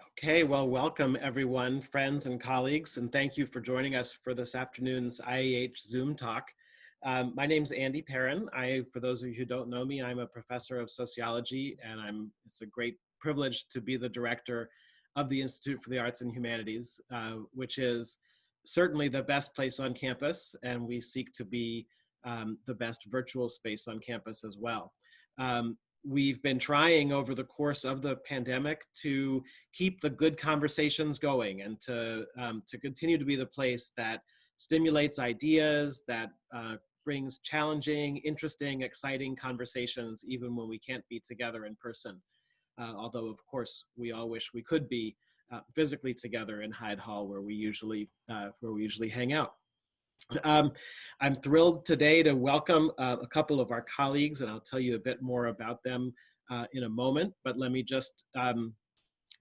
Okay, well, welcome everyone, friends and colleagues, and thank you for joining us for this afternoon's IAH Zoom talk. My name's Andy Perrin. For those of you who don't know me, I'm a professor of sociology, and it's a great privilege to be the director of the Institute for the Arts and Humanities, which is certainly the best place on campus, and we seek to be the best virtual space on campus as well. We've been trying over the course of the pandemic to keep the good conversations going and to continue to be the place that stimulates ideas, that brings challenging, interesting, exciting conversations, even when we can't be together in person. Although, of course, we all wish we could be physically together in Hyde Hall, where we usually hang out. I'm thrilled today to welcome a couple of our colleagues, and I'll tell you a bit more about them in a moment. But let me just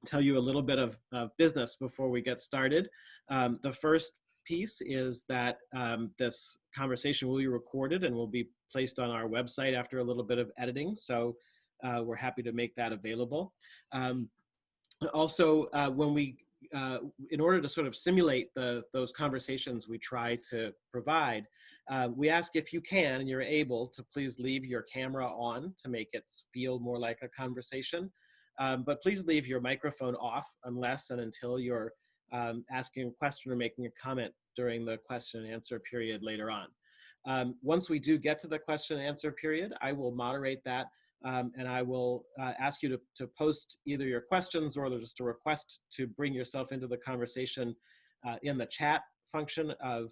tell you a little bit of business before we get started. The first piece is that this conversation will be recorded and will be placed on our website after a little bit of editing. So we're happy to make that available. Also, in order to sort of simulate those conversations we try to provide, we ask if you can and you're able to please leave your camera on to make it feel more like a conversation. But please leave your microphone off unless and until you're asking a question or making a comment during the question and answer period later on. Once we do get to the question and answer period, I will moderate that. And I will ask you to post either your questions or just a request to bring yourself into the conversation in the chat function of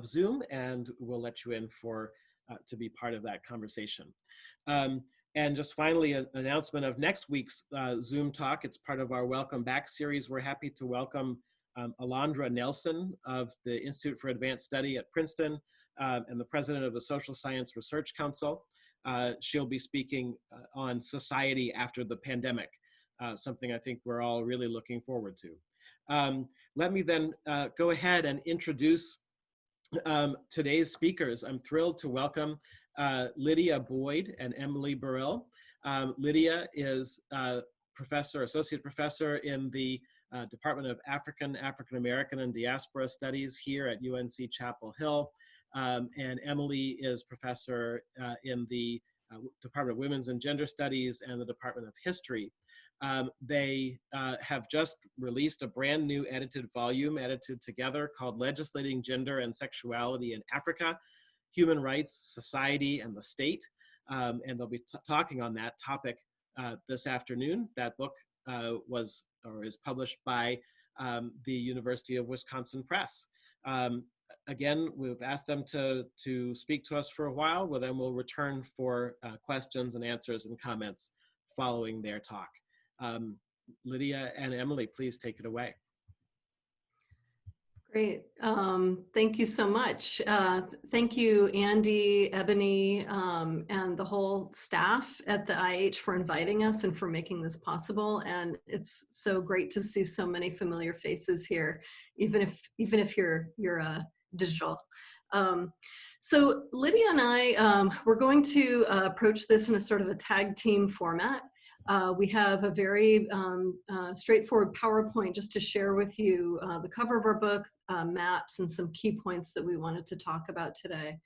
Zoom, and we'll let you in to be part of that conversation. And just finally, an announcement of next week's Zoom talk. It's part of our Welcome Back series. We're happy to welcome Alondra Nelson of the Institute for Advanced Study at Princeton and the president of the Social Science Research Council. She'll be speaking on society after the pandemic, something I think we're all really looking forward to. Let me then go ahead and introduce today's speakers. I'm thrilled to welcome Lydia Boyd and Emily Burrill. Lydia is associate professor in the Department of African American, and Diaspora Studies here at UNC Chapel Hill. And Emily is professor in the Department of Women's and Gender Studies and the Department of History. They have just released a brand new edited volume, edited together, called Legislating Gender and Sexuality in Africa, Human Rights, Society, and the State. And they'll be talking on that topic this afternoon. That book is published by the University of Wisconsin Press. Again, we've asked them to speak to us for a while, well, then we'll return for questions and answers and comments following their talk. Lydia and Emily, please take it away. Great. Thank you so much. Thank you, Andy, Ebony, and the whole staff at the IH for inviting us and for making this possible. And it's so great to see so many familiar faces here, even if you're digital. So Lydia and I, we're going to approach this in a sort of a tag team format. We have a very straightforward PowerPoint just to share with you the cover of our book, maps, and some key points that we wanted to talk about today.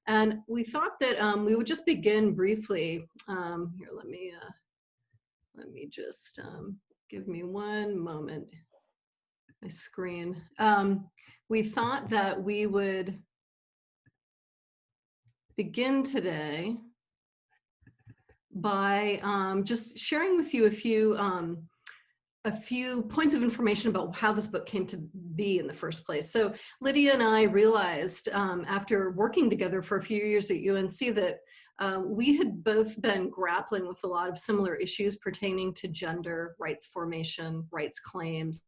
And we thought that we would just begin briefly. Here, let me just give me one moment. My screen. We thought that we would begin today by just sharing with you a few points of information about how this book came to be in the first place. So Lydia and I realized after working together for a few years at UNC that we had both been grappling with a lot of similar issues pertaining to gender, rights formation, rights claims,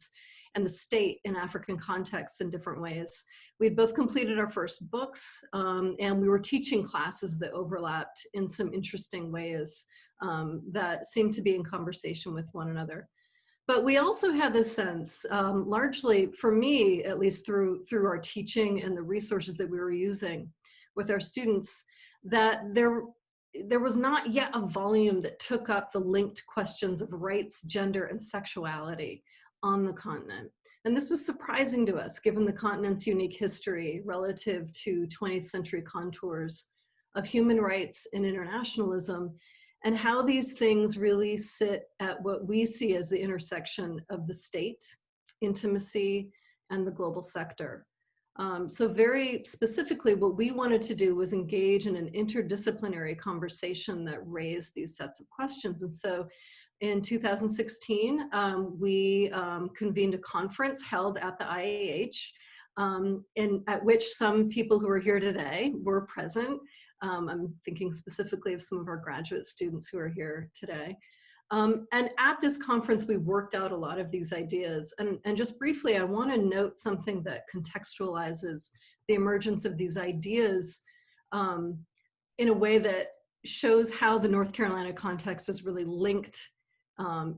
and the state in African contexts in different ways. We had both completed our first books, and we were teaching classes that overlapped in some interesting ways that seemed to be in conversation with one another. But we also had this sense, largely for me, at least through our teaching and the resources that we were using with our students, that there was not yet a volume that took up the linked questions of rights, gender, and sexuality on the continent. And this was surprising to us, given the continent's unique history relative to 20th century contours of human rights and internationalism, and how these things really sit at what we see as the intersection of the state, intimacy, and the global sector. So very specifically, what we wanted to do was engage in an interdisciplinary conversation that raised these sets of questions. And so in 2016, we convened a conference held at the IAH, at which some people who are here today were present. I'm thinking specifically of some of our graduate students who are here today. And at this conference, we worked out a lot of these ideas. And just briefly, I want to note something that contextualizes the emergence of these ideas in a way that shows how the North Carolina context is really linked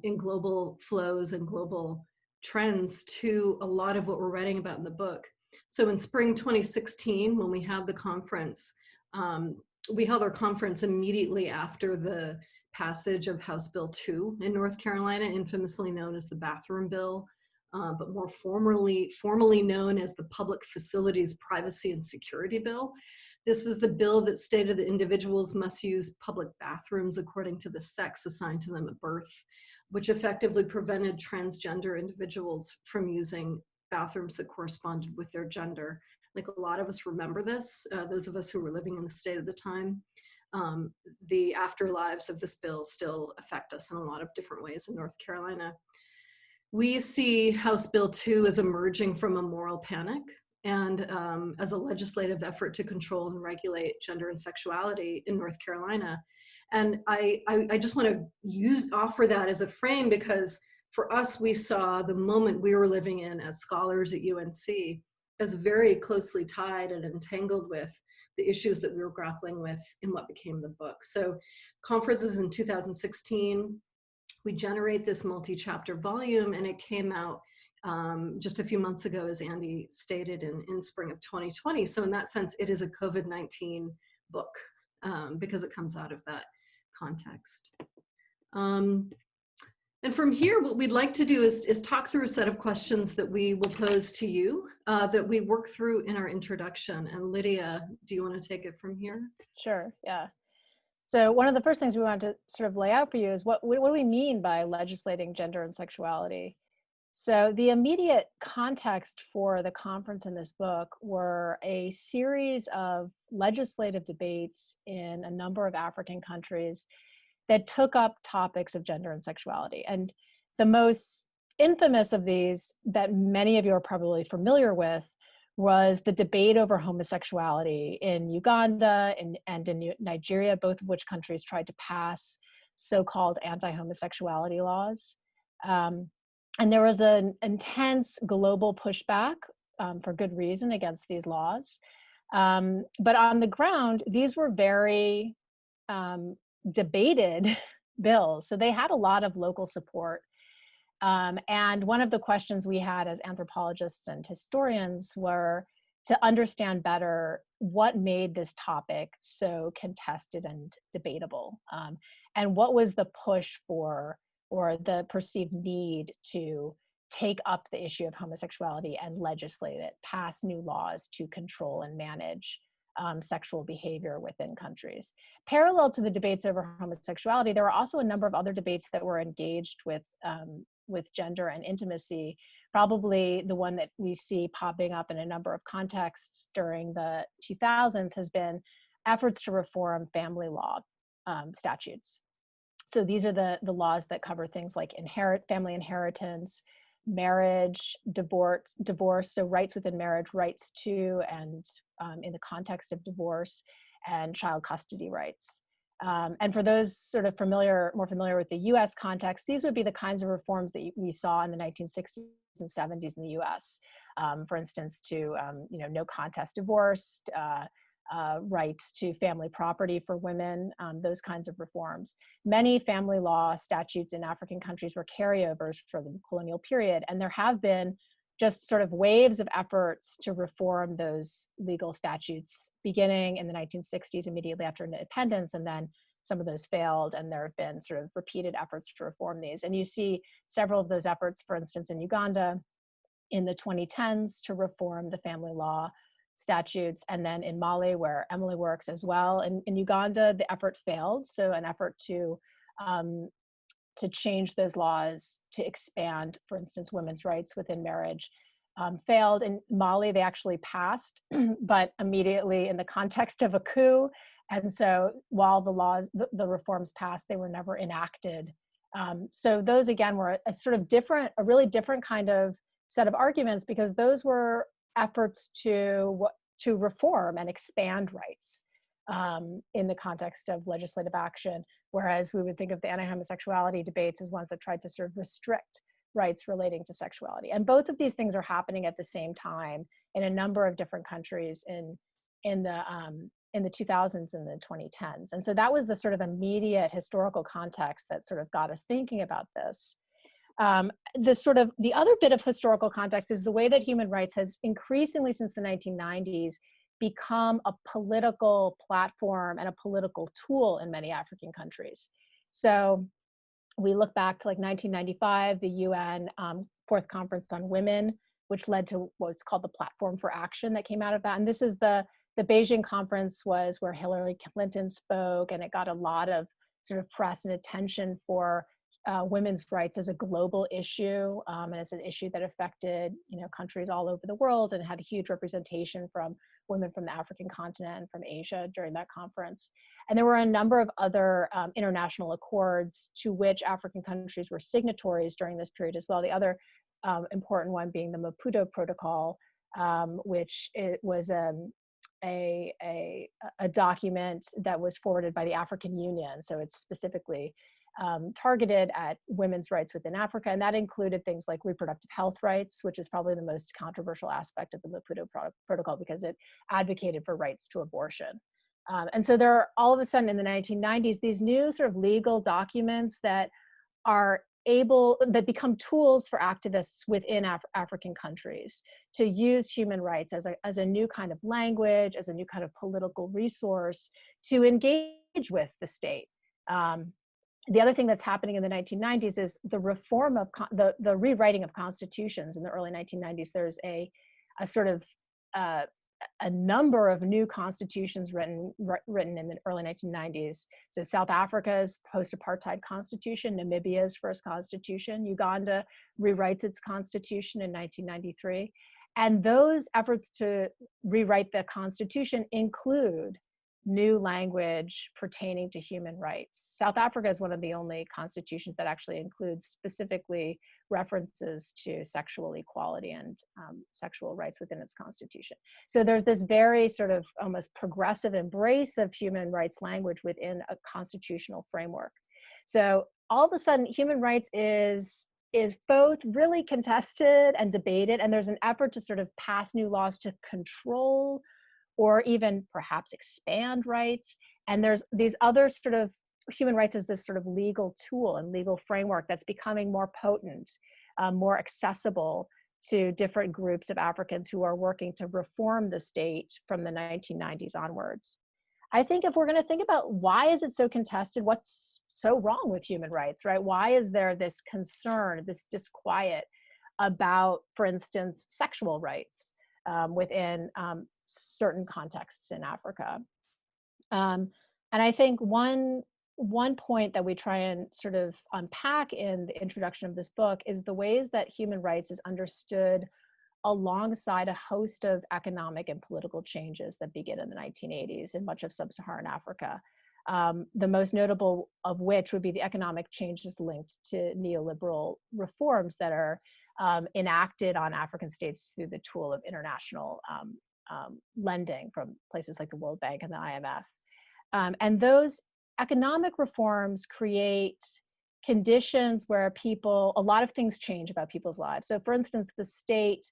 in global flows and global trends to a lot of what we're writing about in the book. So in spring 2016, when we had the conference, we held our conference immediately after the passage of House Bill 2 in North Carolina, infamously known as the Bathroom Bill, but more formally known as the Public Facilities Privacy and Security Bill. This was the bill that stated that individuals must use public bathrooms according to the sex assigned to them at birth, which effectively prevented transgender individuals from using bathrooms that corresponded with their gender. Like, a lot of us remember this, those of us who were living in the state at the time. The afterlives of this bill still affect us in a lot of different ways in North Carolina. We see House Bill 2 as emerging from a moral panic and as a legislative effort to control and regulate gender and sexuality in North Carolina. And I just want to offer that as a frame, because for us, we saw the moment we were living in as scholars at UNC as very closely tied and entangled with the issues that we were grappling with in what became the book. So conferences in 2016, we generate this multi-chapter volume, and it came out just a few months ago, as Andy stated, in spring of 2020. So in that sense, it is a COVID-19 book because it comes out of that context. And from here, what we'd like to do is talk through a set of questions that we will pose to you that we work through in our introduction. And Lydia, do you want to take it from here? Sure, yeah. So one of the first things we wanted to sort of lay out for you is what do we mean by legislating gender and sexuality? So the immediate context for the conference in this book were a series of legislative debates in a number of African countries that took up topics of gender and sexuality. And the most infamous of these that many of you are probably familiar with was the debate over homosexuality in Uganda and in Nigeria, both of which countries tried to pass so-called anti-homosexuality laws. And there was an intense global pushback for good reason against these laws. But on the ground, these were very debated bills. So they had a lot of local support. And one of the questions we had as anthropologists and historians were to understand better what made this topic so contested and debatable. And what was the push for, or the perceived need to take up the issue of homosexuality and legislate it, pass new laws to control and manage sexual behavior within countries. Parallel to the debates over homosexuality, there were also a number of other debates that were engaged with gender and intimacy. Probably the one that we see popping up in a number of contexts during the 2000s has been efforts to reform family law statutes. So these are the laws that cover things like family inheritance, marriage, divorce, so rights within marriage, rights to and in the context of divorce, and child custody rights. And for those sort of more familiar with the US context, these would be the kinds of reforms that we saw in the 1960s and 70s in the US. For instance, to no contest divorce, rights to family property for women, those kinds of reforms. Many family law statutes in African countries were carryovers from the colonial period, and there have been just sort of waves of efforts to reform those legal statutes beginning in the 1960s, immediately after independence, and then some of those failed, and there have been sort of repeated efforts to reform these. And you see several of those efforts, for instance, in Uganda in the 2010s to reform the family law statutes, and then in Mali, where Emily works as well. And in Uganda, the effort failed. So an effort to change those laws to expand, for instance, women's rights within marriage failed. In Mali, they actually passed, but immediately in the context of a coup. And so while the laws, the reforms passed, they were never enacted. So those, again, were a sort of different, a really different kind of set of arguments, because those were efforts to reform and expand rights in the context of legislative action, whereas we would think of the anti-homosexuality debates as ones that tried to sort of restrict rights relating to sexuality. And both of these things are happening at the same time in a number of different countries in the 2000s and the 2010s. And so that was the sort of immediate historical context that sort of got us thinking about this. The other bit of historical context is the way that human rights has increasingly since the 1990s become a political platform and a political tool in many African countries. So we look back to like 1995, the UN Fourth Conference on Women, which led to what's called the Platform for Action that came out of that. And this is the Beijing conference was where Hillary Clinton spoke, and it got a lot of sort of press and attention for women's rights as a global issue, and as an issue that affected, countries all over the world, and had a huge representation from women from the African continent and from Asia during that conference. And there were a number of other international accords to which African countries were signatories during this period as well. The other important one being the Mapudo Protocol, which it was a document that was forwarded by the African Union. So it's specifically targeted at women's rights within Africa, and that included things like reproductive health rights, which is probably the most controversial aspect of the Maputo Protocol, because it advocated for rights to abortion. And so there are, all of a sudden in the 1990s, these new sort of legal documents that become tools for activists within African countries to use human rights as a new kind of language, as a new kind of political resource to engage with the state. The other thing that's happening in the 1990s is the reform of the rewriting of constitutions in the early 1990s. There's a sort of a number of new constitutions written in the early 1990s. So South Africa's post-apartheid constitution, Namibia's first constitution, Uganda rewrites its constitution in 1993. And those efforts to rewrite the constitution include new language pertaining to human rights. South Africa is one of the only constitutions that actually includes specifically references to sexual equality and sexual rights within its constitution. So there's this very sort of almost progressive embrace of human rights language within a constitutional framework. So all of a sudden, human rights is both really contested and debated, and there's an effort to sort of pass new laws to control or even perhaps expand rights. And there's these other sort of human rights as this sort of legal tool and legal framework that's becoming more potent, more accessible to different groups of Africans who are working to reform the state from the 1990s onwards. I think if we're going to think about why is it so contested, what's so wrong with human rights, right? Why is there this concern, this disquiet about, for instance, sexual rights within certain contexts in Africa? And I think one point that we try and sort of unpack in the introduction of this book is the ways that human rights is understood alongside a host of economic and political changes that begin in the 1980s in much of sub-Saharan Africa. The most notable of which would be the economic changes linked to neoliberal reforms that are enacted on African states through the tool of international lending from places like the World Bank and the IMF. And those economic reforms create conditions where a lot of things change about people's lives. So for instance, the state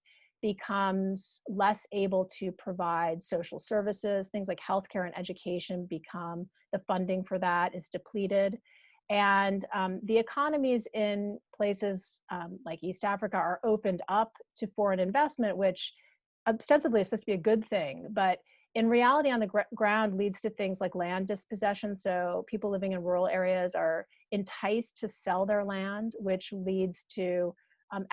becomes less able to provide social services. Things like healthcare and education the funding for that is depleted. And the economies in places like East Africa are opened up to foreign investment, which ostensibly is supposed to be a good thing, but in reality on the ground leads to things like land dispossession. So people living in rural areas are enticed to sell their land, which leads to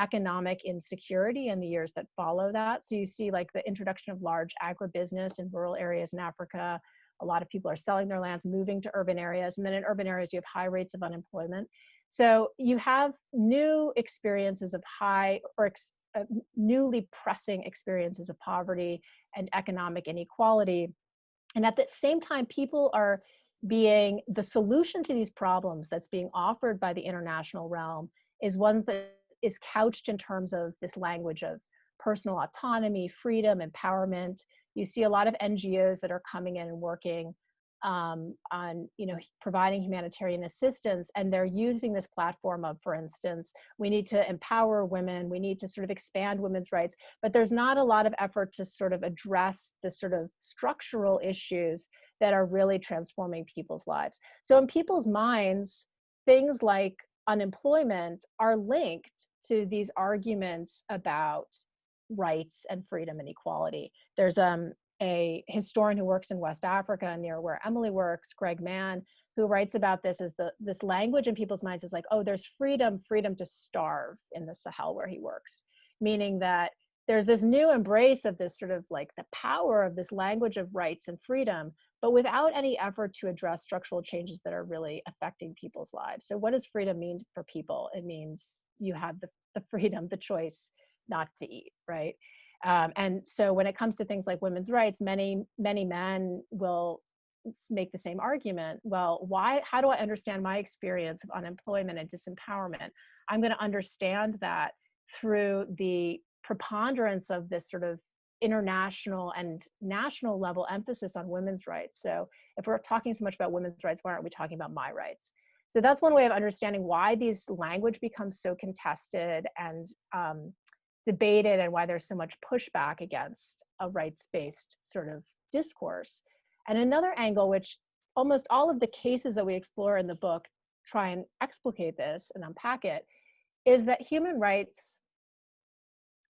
economic insecurity in the years that follow that. So you see like the introduction of large agribusiness in rural areas in Africa. A lot of people are selling their lands, moving to urban areas. And then in urban areas, you have high rates of unemployment. So you have new experiences of high or newly pressing experiences of poverty and economic inequality. And at the same time, people are being, the solution to these problems that's being offered by the international realm is one that is couched in terms of this language of personal autonomy, freedom, empowerment. You see a lot of NGOs that are coming in and working on, providing humanitarian assistance, and they're using this platform of, for instance, we need to empower women, we need to sort of expand women's rights, but there's not a lot of effort to sort of address the sort of structural issues that are really transforming people's lives. So in people's minds, things like unemployment are linked to these arguments about rights and freedom and equality. There's a historian who works in West Africa near where Emily works, Greg Mann, who writes about this as this language in people's minds is like, oh, there's freedom to starve in the Sahel where he works, meaning that there's this new embrace of this sort of like the power of this language of rights and freedom, but without any effort to address structural changes that are really affecting people's lives. So what does freedom mean for people? It means you have the freedom, the choice not to eat, right? And so when it comes to things like women's rights, many men will make the same argument. Well, how do I understand my experience of unemployment and disempowerment? I'm going to understand that through the preponderance of this sort of international and national level emphasis on women's rights. So if we're talking so much about women's rights, why aren't we talking about my rights? So that's one way of understanding why these language becomes so contested and debated, and why there's so much pushback against a rights-based sort of discourse. And another angle, which almost all of the cases that we explore in the book try and explicate this and unpack it, is that human rights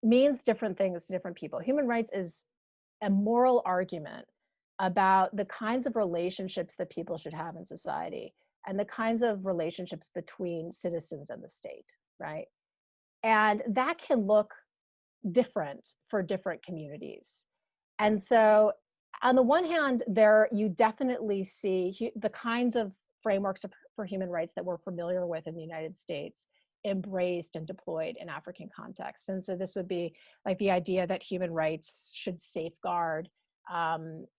means different things to different people. Human rights is a moral argument about the kinds of relationships that people should have in society and the kinds of relationships between citizens and the state, right? And that can look different for different communities. And so on the one hand, you definitely see the kinds of frameworks for human rights that we're familiar with in the United States embraced and deployed in African contexts. And so this would be like the idea that human rights should safeguard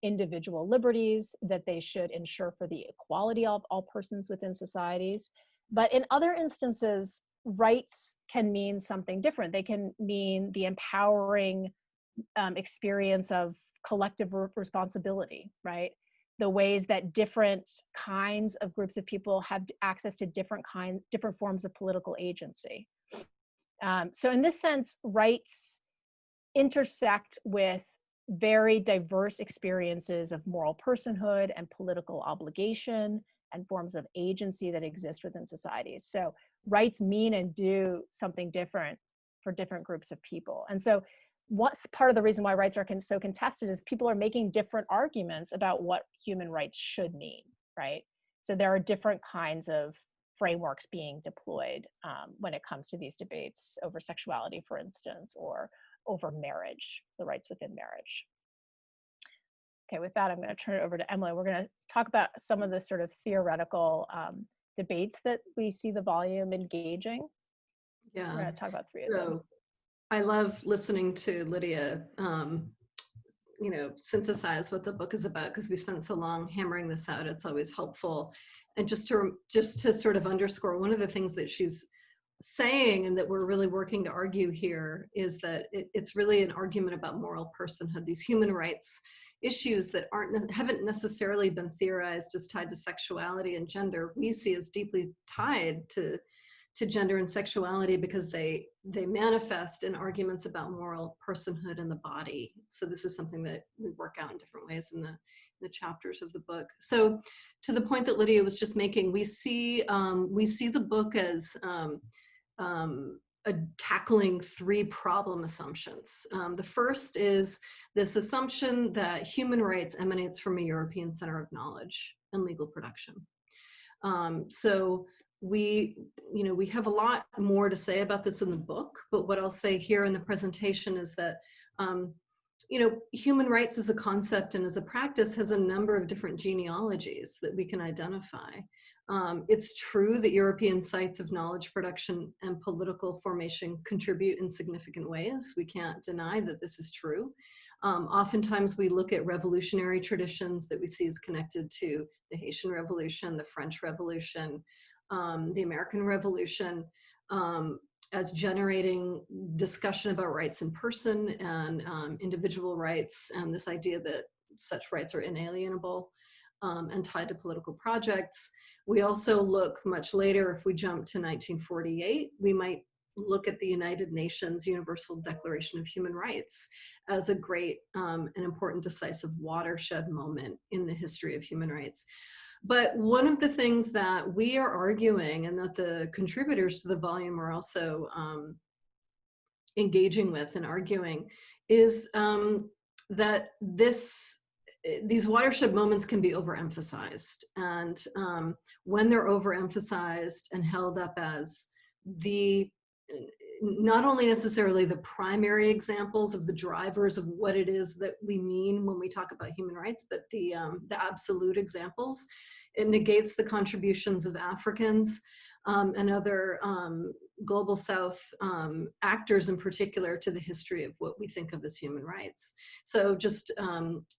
individual liberties, that they should ensure for the equality of all persons within societies. But in other instances, rights can mean something different. They can mean the empowering experience of collective responsibility, right? The ways that different kinds of groups of people have access to different forms of political agency. So in this sense, rights intersect with very diverse experiences of moral personhood and political obligation and forms of agency that exist within societies. So rights mean and do something different for different groups of people. And so what's part of the reason why rights are so contested is people are making different arguments about what human rights should mean, right? So there are different kinds of frameworks being deployed when it comes to these debates over sexuality, for instance, or over marriage, the rights within marriage. Okay, with that, I'm going to turn it over to Emily. We're going to talk about some of the sort of theoretical debates that we see the volume engaging. Yeah. We're going to talk about three of them. I love listening to Lydia, synthesize what the book is about, because we spent so long hammering this out. It's always helpful. And just to sort of underscore, one of the things that she's saying and that we're really working to argue here is that it's really an argument about moral personhood. These human rights issues that haven't necessarily been theorized as tied to sexuality and gender, we see as deeply tied to gender and sexuality, because they manifest in arguments about moral personhood and the body. So this is something that we work out in different ways in the chapters of the book. So to the point that Lydia was just making, we see the book as tackling three problem assumptions. The first is this assumption that human rights emanates from a European center of knowledge and legal production. So we have a lot more to say about this in the book, but what I'll say here in the presentation is that human rights as a concept and as a practice has a number of different genealogies that we can identify. It's true that European sites of knowledge production and political formation contribute in significant ways. We can't deny that this is true. Oftentimes we look at revolutionary traditions that we see as connected to the Haitian Revolution, the French Revolution, the American Revolution, as generating discussion about rights in person and individual rights, and this idea that such rights are inalienable and tied to political projects. We also look much later, if we jump to 1948, we might look at the United Nations Universal Declaration of Human Rights as a great and important decisive watershed moment in the history of human rights. But one of the things that we are arguing, and that the contributors to the volume are also engaging with and arguing, is that these watershed moments can be overemphasized. And when they're overemphasized and held up as not only necessarily the primary examples of the drivers of what it is that we mean when we talk about human rights, but the absolute examples, it negates the contributions of Africans and other global South actors in particular to the history of what we think of as human rights. So just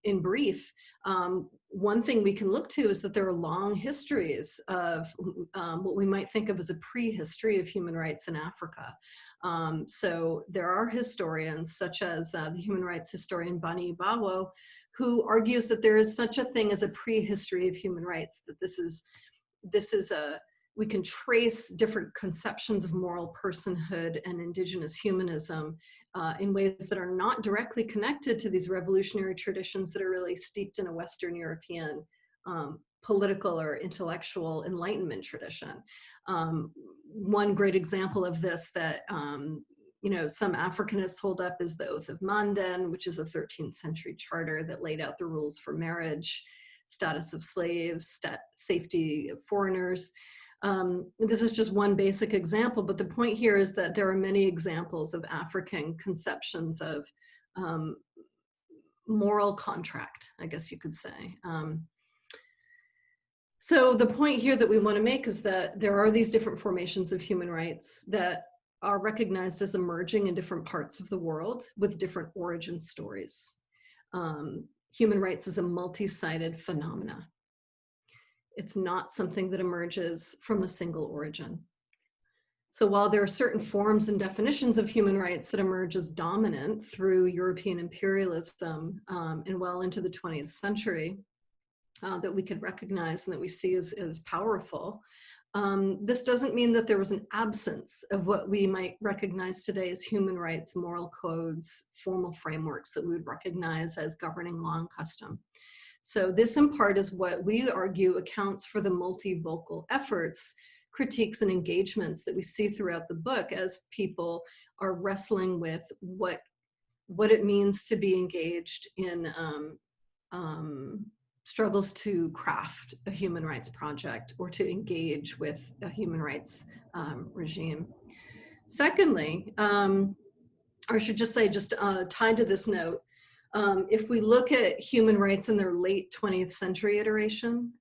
in brief, one thing we can look to is that there are long histories of what we might think of as a prehistory of human rights in Africa. So there are historians such as the human rights historian Bani Bawo, who argues that there is such a thing as a prehistory of human rights, that this is we can trace different conceptions of moral personhood and indigenous humanism in ways that are not directly connected to these revolutionary traditions that are really steeped in a Western European political or intellectual Enlightenment tradition. One great example of this that some Africanists hold up is the Oath of Mandan, which is a 13th century charter that laid out the rules for marriage, status of slaves, safety of foreigners. This is just one basic example, but the point here is that there are many examples of African conceptions of moral contract, I guess you could say. So the point here that we want to make is that there are these different formations of human rights that are recognized as emerging in different parts of the world with different origin stories. Human rights is a multi-sided phenomena. It's not something that emerges from a single origin. So while there are certain forms and definitions of human rights that emerge as dominant through European imperialism and well into the 20th century that we could recognize and that we see as powerful, this doesn't mean that there was an absence of what we might recognize today as human rights, moral codes, formal frameworks that we would recognize as governing law and custom. So this in part is what we argue accounts for the multivocal efforts, critiques, and engagements that we see throughout the book as people are wrestling with what it means to be engaged in struggles to craft a human rights project or to engage with a human rights regime. Secondly, I should just say, just tied to this note, if we look at human rights in their late 20th century iteration,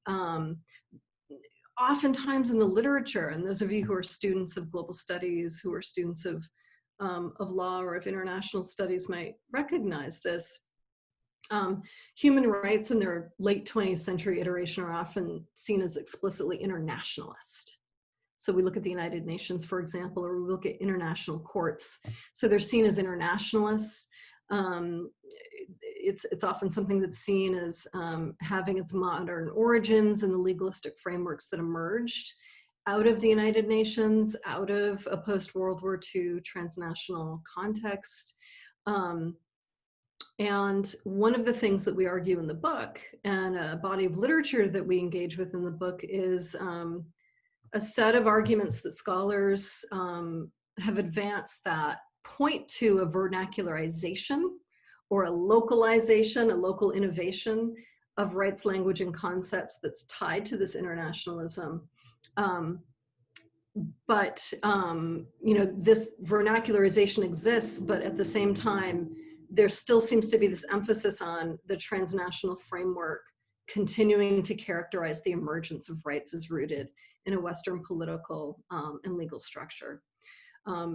oftentimes in the literature, and those of you who are students of global studies, who are students of law or of international studies might recognize this, human rights in their late 20th century iteration are often seen as explicitly internationalist. So we look at the United Nations, for example, or we look at international courts. So they're seen as internationalists. It's often something that's seen as having its modern origins in the legalistic frameworks that emerged out of the United Nations, out of a post-World War II transnational context. And one of the things that we argue in the book, and a body of literature that we engage with in the book, is a set of arguments that scholars have advanced that point to a vernacularization or a localization, a local innovation of rights, language, and concepts that's tied to this internationalism. This vernacularization exists, but at the same time, there still seems to be this emphasis on the transnational framework continuing to characterize the emergence of rights as rooted in a Western political and legal structure.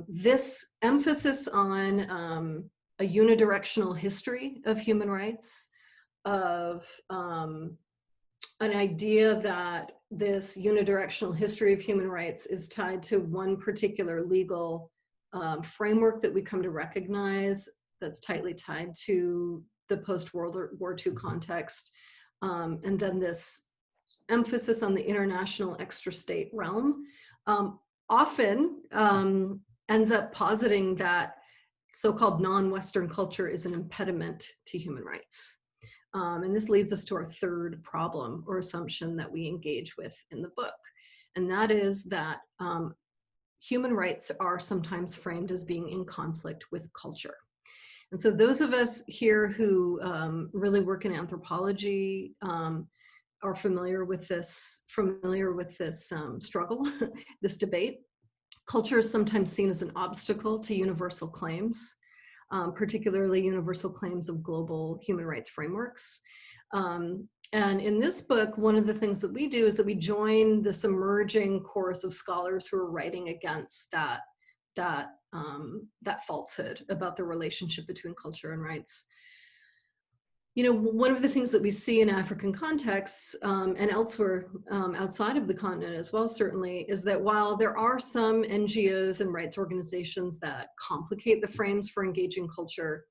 This emphasis on a unidirectional history of human rights, of an idea that this unidirectional history of human rights is tied to one particular legal framework that we come to recognize that's tightly tied to the post-World War II context. And then this emphasis on the international extra-state realm often ends up positing that so-called non-Western culture is an impediment to human rights. And this leads us to our third problem or assumption that we engage with in the book. And that is that human rights are sometimes framed as being in conflict with culture. And so those of us here who really work in anthropology are familiar with this struggle, this debate. Culture is sometimes seen as an obstacle to universal claims, particularly universal claims of global human rights frameworks. And in this book, one of the things that we do is that we join this emerging chorus of scholars who are writing against that falsehood about the relationship between culture and rights. You know, one of the things that we see in African contexts and elsewhere outside of the continent as well, certainly, is that while there are some NGOs and rights organizations that complicate the frames for engaging culture,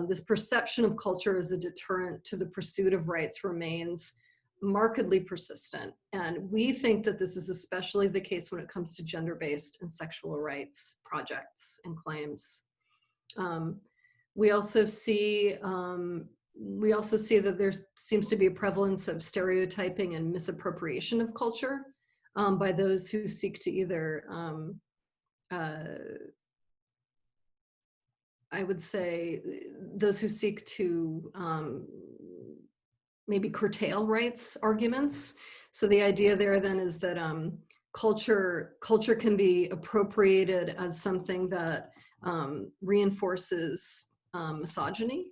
this perception of culture as a deterrent to the pursuit of rights remains markedly persistent. And we think that this is especially the case when it comes to gender-based and sexual rights projects and claims. We also see that there seems to be a prevalence of stereotyping and misappropriation of culture by those who seek to either, I would say, those who seek to maybe curtail rights arguments. So the idea there then is that culture can be appropriated as something that reinforces misogyny.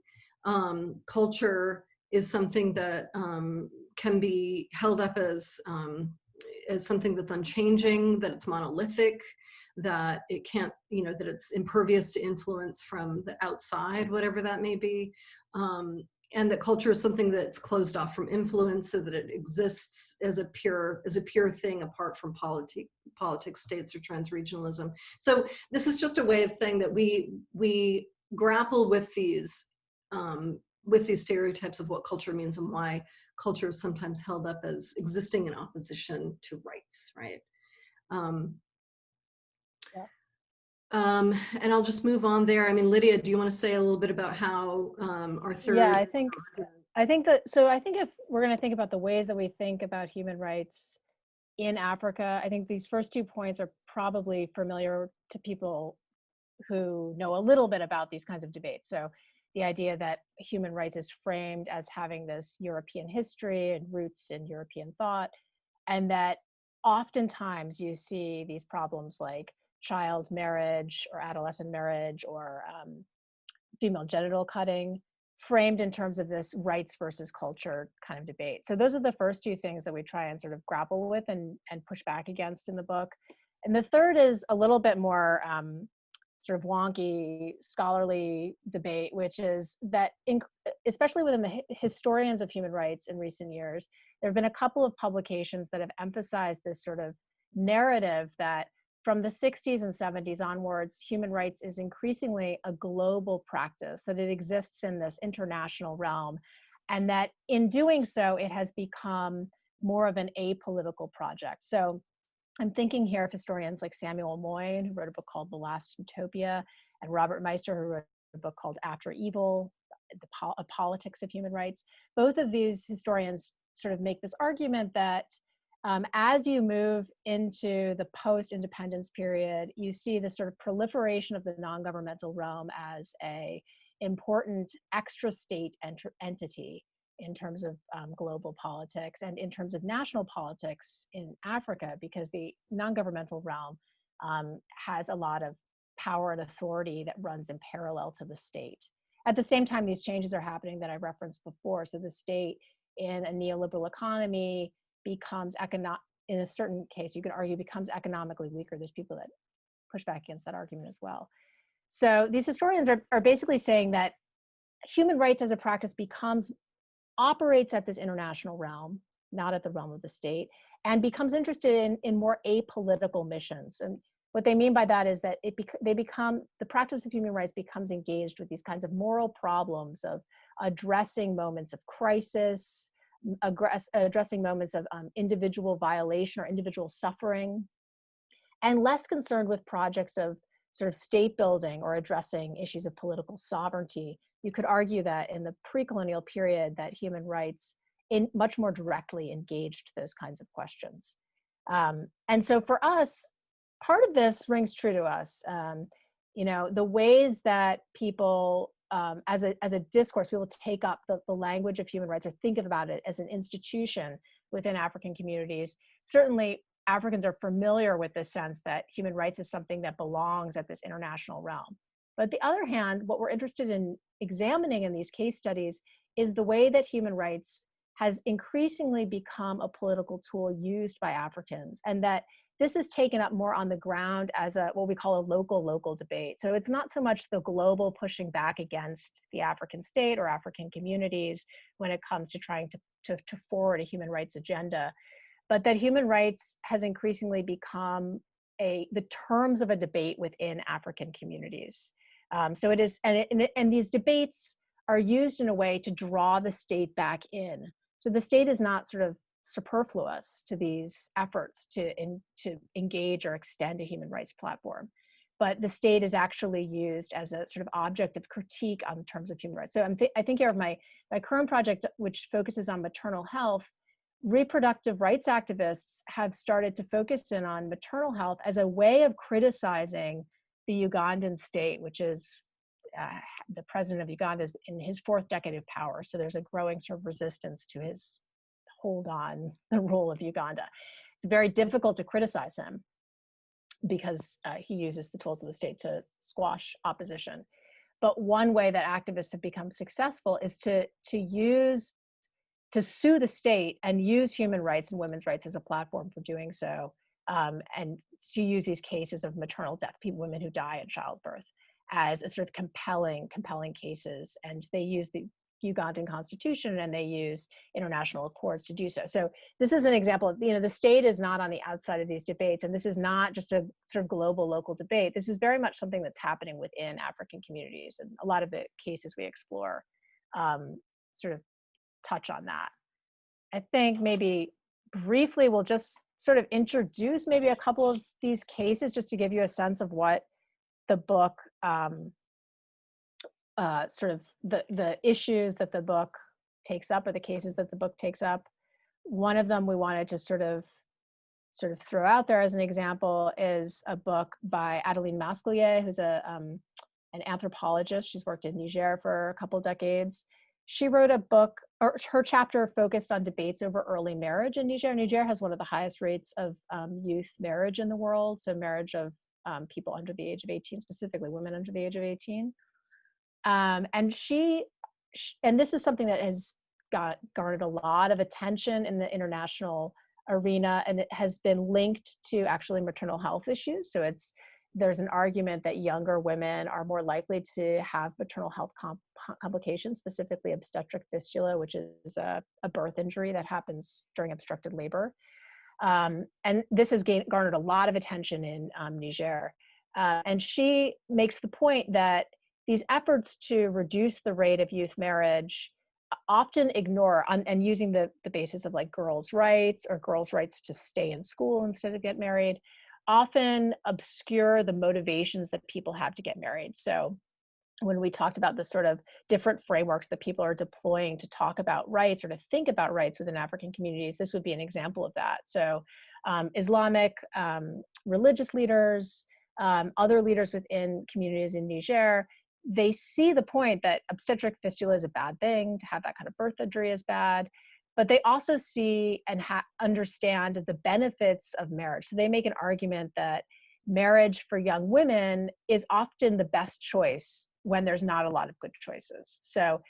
Culture is something that can be held up as something that's unchanging, that it's monolithic, that it can't, that it's impervious to influence from the outside, whatever that may be. And that culture is something that's closed off from influence, so that it exists as a pure thing apart from politics, states, or transregionalism. So this is just a way of saying that we grapple with these stereotypes of what culture means and why culture is sometimes held up as existing in opposition to rights, right? And I'll just move on there. I mean, Lydia, do you want to say a little bit about how our third? Yeah, I think if we're going to think about the ways that we think about human rights in Africa, I think these first 2 points are probably familiar to people who know a little bit about these kinds of debates. So the idea that human rights is framed as having this European history and roots in European thought, and that oftentimes you see these problems like child marriage or adolescent marriage or female genital cutting framed in terms of this rights versus culture kind of debate. So those are the first 2 things that we try and sort of grapple with and push back against in the book. And the third is a little bit more sort of wonky scholarly debate, which is that especially within the historians of human rights in recent years, there have been a couple of publications that have emphasized this sort of narrative that from the 60s and 70s onwards, human rights is increasingly a global practice, that it exists in this international realm, and that in doing so, it has become more of an apolitical project. So I'm thinking here of historians like Samuel Moyn, who wrote a book called The Last Utopia, and Robert Meister, who wrote a book called After Evil, A Politics of Human Rights. Both of these historians sort of make this argument that As you move into the post-independence period, you see the sort of proliferation of the non-governmental realm as a important extra state entity in terms of global politics and in terms of national politics in Africa, because the non-governmental realm has a lot of power and authority that runs in parallel to the state. At the same time, these changes are happening that I referenced before. So the state in a neoliberal economy becomes in a certain case, you could argue, becomes economically weaker. There's people that push back against that argument as well. So these historians are basically saying that human rights as a practice operates at this international realm, not at the realm of the state, and becomes interested in more apolitical missions. And what they mean by that is that the practice of human rights becomes engaged with these kinds of moral problems of addressing moments of crisis, addressing moments of individual violation or individual suffering, and less concerned with projects of sort of state building or addressing issues of political sovereignty. You could argue that in the pre-colonial period that human rights much more directly engaged those kinds of questions. And so for us, part of this rings true to us. The ways that people, as a discourse, people take up the language of human rights or think about it as an institution within African communities. Certainly, Africans are familiar with the sense that human rights is something that belongs at this international realm. But on the other hand, what we're interested in examining in these case studies is the way that human rights has increasingly become a political tool used by Africans, and that this is taken up more on the ground as what we call a local debate. So it's not so much the global pushing back against the African state or African communities when it comes to trying to forward a human rights agenda, but that human rights has increasingly become the terms of a debate within African communities. So it is, and these debates are used in a way to draw the state back in. So the state is not sort of superfluous to these efforts to engage or extend a human rights platform, but the state is actually used as a sort of object of critique on terms of human rights. So I think here of my current project, which focuses on maternal health. Reproductive rights activists have started to focus in on maternal health as a way of criticizing the Ugandan state, which is the president of Uganda is in his 4th decade of power. So there's a growing sort of resistance to his hold on the rule of Uganda. It's very difficult to criticize him because he uses the tools of the state to squash opposition. But one way that activists have become successful is to sue the state and use human rights and women's rights as a platform for doing so, and to use these cases of maternal death, women who die in childbirth, as a sort of compelling cases. And they use the Ugandan constitution and they use international accords to do so. So this is an example of, the state is not on the outside of these debates, and this is not just a sort of global local debate. This is very much something that's happening within African communities, and a lot of the cases we explore sort of touch on that. I think maybe briefly we'll just sort of introduce maybe a couple of these cases just to give you a sense of what the book sort of the issues that the book takes up, or the cases that the book takes up. One of them we wanted to sort of throw out there as an example is a book by Adeline Mascolier, who's an anthropologist. She's worked in Niger for a couple decades. She wrote a book, or her chapter focused on debates over early marriage in Niger. Niger has one of the highest rates of youth marriage in the world, so marriage of people under the age of 18, specifically women under the age of 18. And this is something that has garnered a lot of attention in the international arena, and it has been linked to actually maternal health issues. So there's an argument that younger women are more likely to have maternal health complications, specifically obstetric fistula, which is a birth injury that happens during obstructed labor. And this has garnered a lot of attention in Niger. And she makes the point that these efforts to reduce the rate of youth marriage often ignore, and using the basis of like girls' rights or girls' rights to stay in school instead of get married, often obscure the motivations that people have to get married. So when we talked about the sort of different frameworks that people are deploying to talk about rights or to think about rights within African communities, this would be an example of that. So Islamic religious leaders, other leaders within communities in Niger, they see the point that obstetric fistula is a bad thing, to have that kind of birth injury is bad, but they also see and understand the benefits of marriage. So they make an argument that marriage for young women is often the best choice when there's not a lot of good choices. So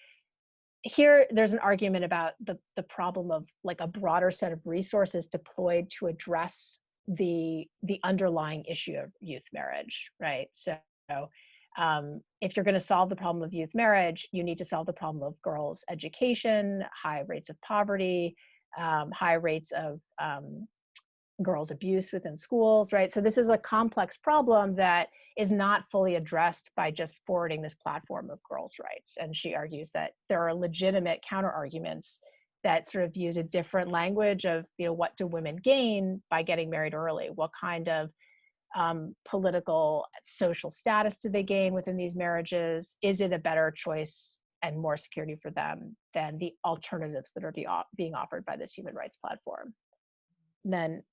here there's an argument about the problem of like a broader set of resources deployed to address the underlying issue of youth marriage, right? So if you're going to solve the problem of youth marriage, you need to solve the problem of girls' education, high rates of poverty, high rates of girls' abuse within schools, right? So this is a complex problem that is not fully addressed by just forwarding this platform of girls' rights. And she argues that there are legitimate counter arguments that sort of use a different language of, you know, what do women gain by getting married early? What kind of political, social status do they gain within these marriages? Is it a better choice and more security for them than the alternatives that are being offered by this human rights platform? And then,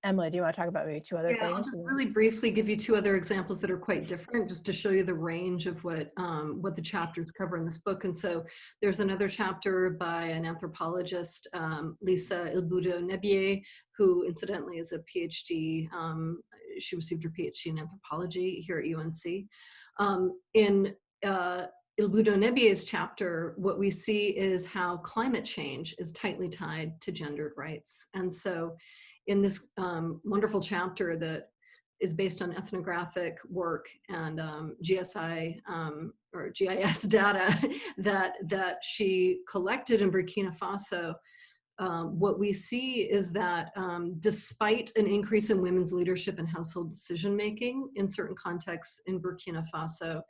Emily, do you want to talk about maybe two other things? I'll just really briefly give you two other examples that are quite different, just to show you the range of what the chapters cover in this book. And so there's another chapter by an anthropologist, Lisa Ilbudo-Nebie, who incidentally is a PhD. She received her PhD in anthropology here at UNC. In Ilbudo-Nebie's chapter, what we see is how climate change is tightly tied to gendered rights. And so in this wonderful chapter that is based on ethnographic work and GSI or GIS data that she collected in Burkina Faso, what we see is that despite an increase in women's leadership and household decision-making in certain contexts in Burkina Faso,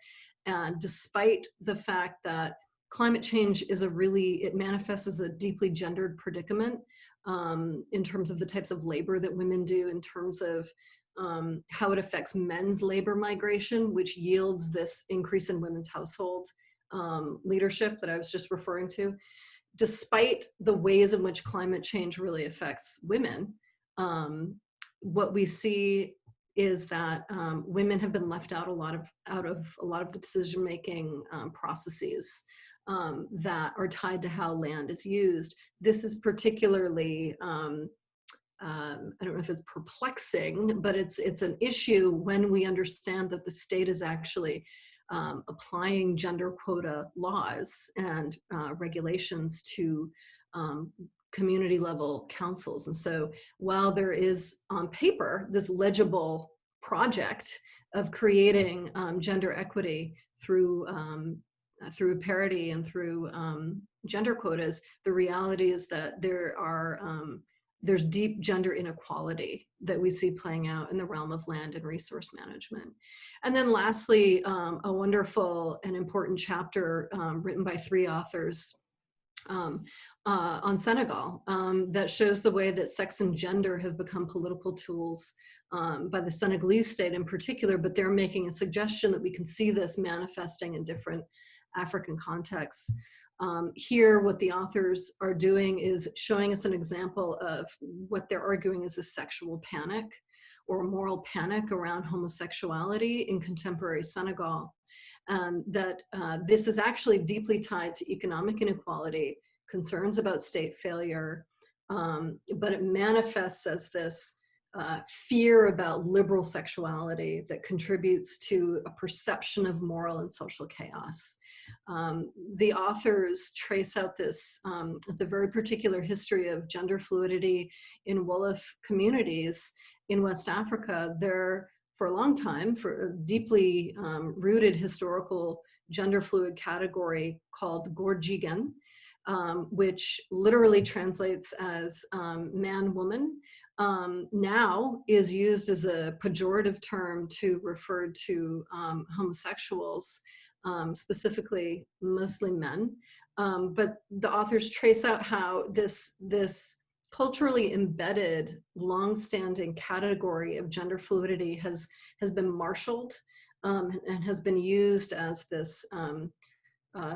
and despite the fact that climate change is it manifests as a deeply gendered predicament, in terms of the types of labor that women do, in terms of how it affects men's labor migration, which yields this increase in women's household leadership that I was just referring to. Despite the ways in which climate change really affects women, what we see is that women have been left out of a lot of the decision-making processes that are tied to how land is used. This is particularly, I don't know if it's perplexing, but it's an issue when we understand that the state is actually applying gender quota laws and regulations to community level councils. And so while there is on paper this legible project of creating gender equity through parity and through gender quotas, the reality is that there's deep gender inequality that we see playing out in the realm of land and resource management. And then lastly, a wonderful and important chapter written by 3 authors on Senegal that shows the way that sex and gender have become political tools by the Senegalese state in particular, but they're making a suggestion that we can see this manifesting in different African contexts. Here, what the authors are doing is showing us an example of what they're arguing is a sexual panic or a moral panic around homosexuality in contemporary Senegal. That this is actually deeply tied to economic inequality, concerns about state failure, but it manifests as this fear about liberal sexuality that contributes to a perception of moral and social chaos. The authors trace out this, it's a very particular history of gender fluidity in Wolof communities in West Africa. There, for a long time, for a deeply rooted historical gender fluid category called Gorjigen, which literally translates as man-woman, now is used as a pejorative term to refer to homosexuals, specifically mostly men. But the authors trace out how this culturally embedded, long-standing category of gender fluidity has been marshaled and has been used as this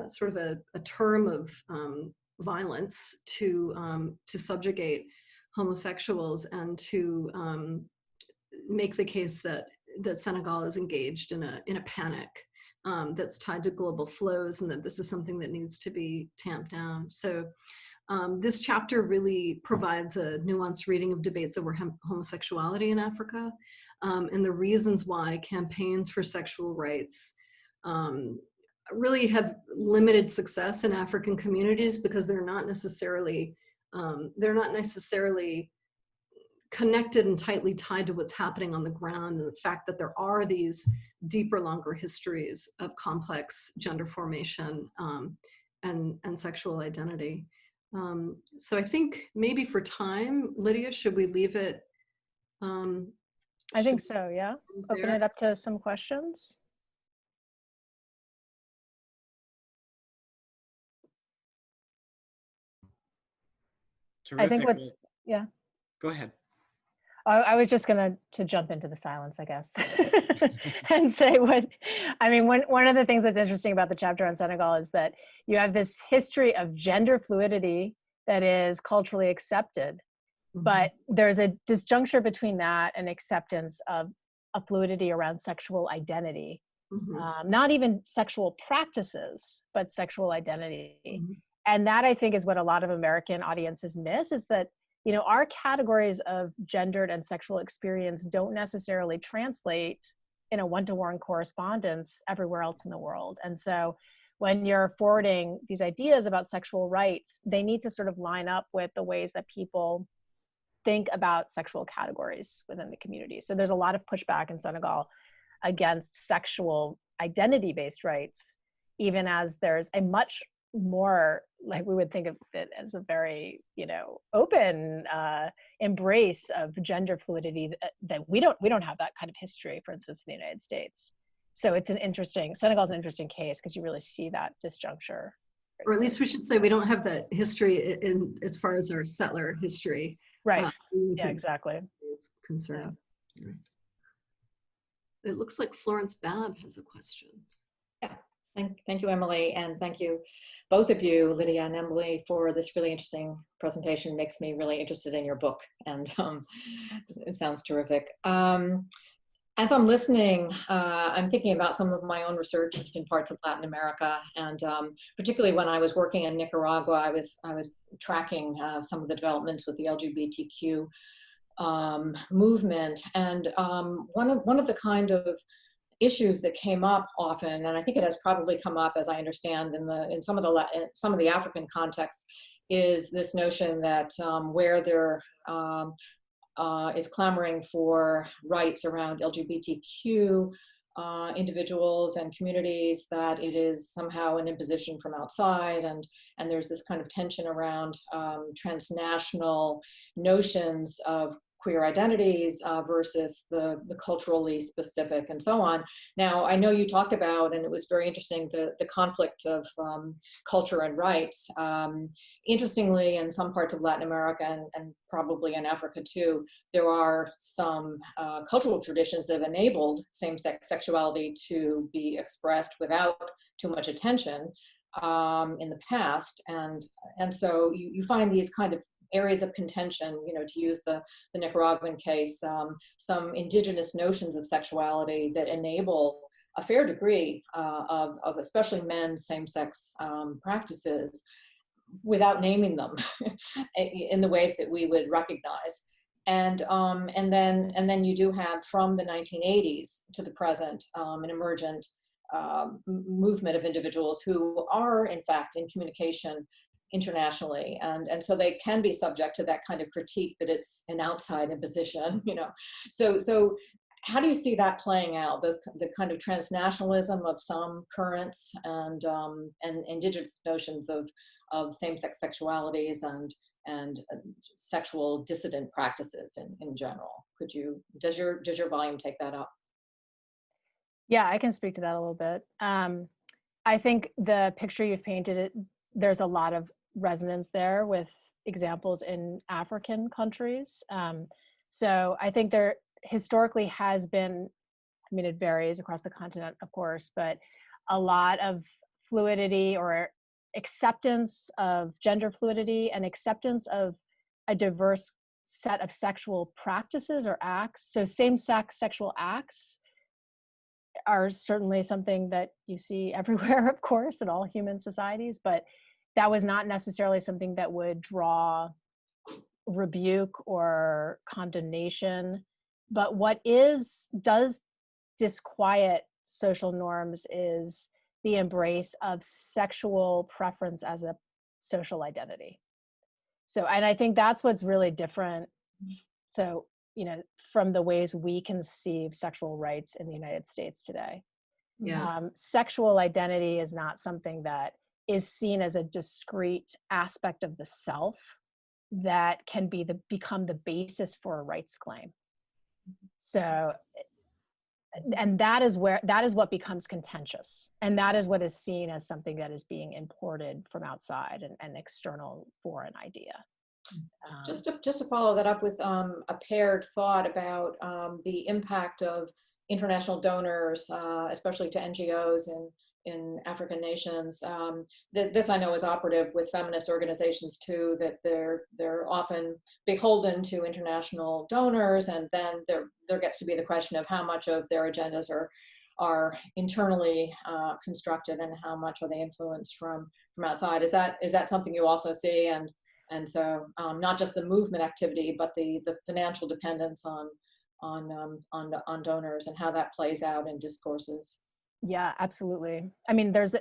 sort of a term of violence to subjugate homosexuals and to make the case that Senegal is engaged in a panic that's tied to global flows, and that this is something that needs to be tamped down. So this chapter really provides a nuanced reading of debates over homosexuality in Africa, and the reasons why campaigns for sexual rights really have limited success in African communities, because they're not necessarily connected and tightly tied to what's happening on the ground, and the fact that there are these deeper, longer histories of complex gender formation and sexual identity. So I think maybe for time, Lydia, should we leave it? I think so, yeah. Open it up to some questions. Terrific. I think what's, yeah. Go ahead. I was just gonna jump into the silence, I guess, and say one of the things that's interesting about the chapter on Senegal is that you have this history of gender fluidity that is culturally accepted, but there's a disjuncture between that and acceptance of a fluidity around sexual identity, not even sexual practices, but sexual identity. And that, I think, is what a lot of American audiences miss, is that, you know, our categories of gendered and sexual experience don't necessarily translate in a one-to-one correspondence everywhere else in the world. And so when you're forwarding these ideas about sexual rights, they need to sort of line up with the ways that people think about sexual categories within the community. So there's a lot of pushback in Senegal against sexual identity-based rights, even as there's a much more, like, we would think of it as a very, you know, open embrace of gender fluidity that we don't have that kind of history, for instance, in the United States. So it's Senegal's an interesting case, because you really see that disjuncture. Or at least we should say we don't have that history in as far as our settler history. Right. Yeah, exactly. Is concerned. Yeah. It looks like Florence Babb has a question. Yeah. Thank you, Emily, and thank you, both of you, Lydia and Emily, for this really interesting presentation. It makes me really interested in your book, and it sounds terrific. As I'm listening, I'm thinking about some of my own research in parts of Latin America, and particularly when I was working in Nicaragua, I was tracking some of the developments with the LGBTQ movement, and one of the kind of issues that came up often, and I think it has probably come up, as I understand, in some of the African contexts, is this notion that where there is clamoring for rights around LGBTQ individuals and communities, that it is somehow an imposition from outside, and there's this kind of tension around transnational notions of queer identities versus the culturally specific, and so on. Now, I know you talked about, and it was very interesting, the conflict of culture and rights. Interestingly, in some parts of Latin America, and probably in Africa too, there are some cultural traditions that have enabled same-sex sexuality to be expressed without too much attention in the past. And so you find these kind of areas of contention, you know, to use the Nicaraguan case, some indigenous notions of sexuality that enable a fair degree of especially men's same-sex practices without naming them in the ways that we would recognize. And then you do have, from the 1980s to the present, an emergent movement of individuals who are in fact in communication internationally, and so they can be subject to that kind of critique that it's an outside imposition, you know. So how do you see that playing out, the kind of transnationalism of some currents and indigenous notions of same-sex sexualities and sexual dissident practices in general? Does your volume take that up? Yeah, I can speak to that a little bit. I think the picture you've painted, there's a lot of resonance there with examples in African countries. So I think there historically has been I mean, it varies across the continent, of course, but a lot of fluidity or acceptance of gender fluidity and acceptance of a diverse set of sexual practices or acts. So same-sex sexual acts are certainly something that you see everywhere, of course, in all human societies, but that was not necessarily something that would draw rebuke or condemnation. But what does disquiet social norms is the embrace of sexual preference as a social identity. So, and I think that's what's really different. So, from the ways we conceive sexual rights in the United States today. Yeah. Sexual identity is not something that is seen as a discrete aspect of the self that can become the basis for a rights claim. So, and that is what becomes contentious, and that is what is seen as something that is being imported from outside, an external foreign idea. Just to follow that up with a paired thought about the impact of international donors, especially to NGOs in African nations. This I know is operative with feminist organizations too, that they're often beholden to international donors, and then there gets to be the question of how much of their agendas are internally constructed and how much are they influenced from outside. Is that something you also see? And so not just the movement activity, but the financial dependence on donors and how that plays out in discourses. Yeah, absolutely. I mean, there's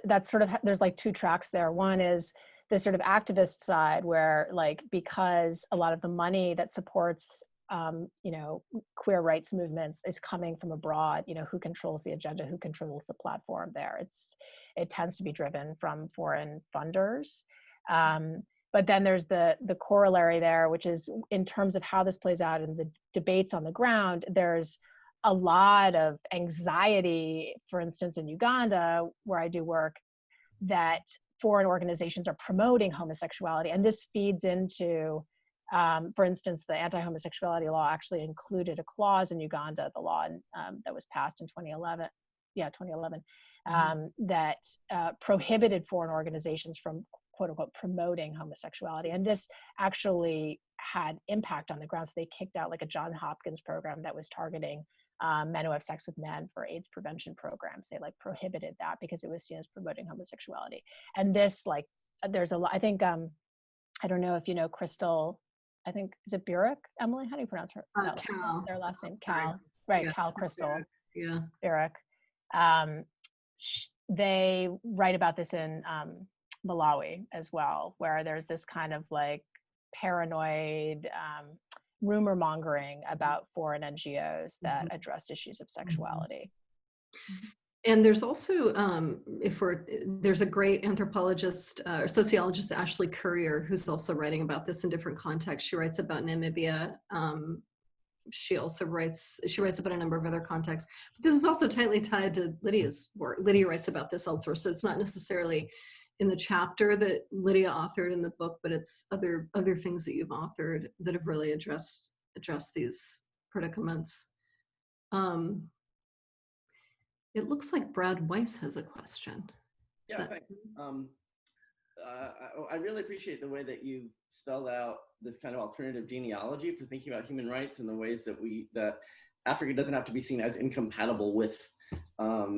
like two tracks there. One is the sort of activist side where, like, because a lot of the money that supports queer rights movements is coming from abroad, who controls the agenda, who controls the platform there. It tends to be driven from foreign funders. But then there's the corollary there, which is in terms of how this plays out in the debates on the ground, there's a lot of anxiety, for instance, in Uganda, where I do work, that foreign organizations are promoting homosexuality. And this feeds into, for instance, the anti-homosexuality law actually included a clause in Uganda, the law that was passed in 2011. Yeah, 2011, that prohibited foreign organizations from, quote unquote, promoting homosexuality. And this actually had impact on the ground. So they kicked out like a Johns Hopkins program that was targeting men who have sex with men for AIDS prevention programs. They prohibited that because it was seen as promoting homosexuality. And this, there's a lot, I think, I don't know if you know Crystal, I think, is it Burrill? Emily, how do you pronounce her? Cal. Their last name, Sorry. Cal. Right, Yeah. Cal Crystal. Yeah. Burrill. They write about this in Malawi as well, where there's this kind of paranoid rumor mongering about foreign NGOs that address issues of sexuality. And there's also, there's a great anthropologist, or sociologist, Ashley Currier, who's also writing about this in different contexts. She writes about Namibia. She writes about a number of other contexts. But this is also tightly tied to Lydia's work. Lydia writes about this elsewhere, so it's not necessarily in the chapter that Lydia authored in the book, but it's other things that you've authored that have really addressed these predicaments. It looks like Brad Weiss has a question. Yeah, thanks. I really appreciate the way that you spelled out this kind of alternative genealogy for thinking about human rights and the ways that Africa doesn't have to be seen as incompatible with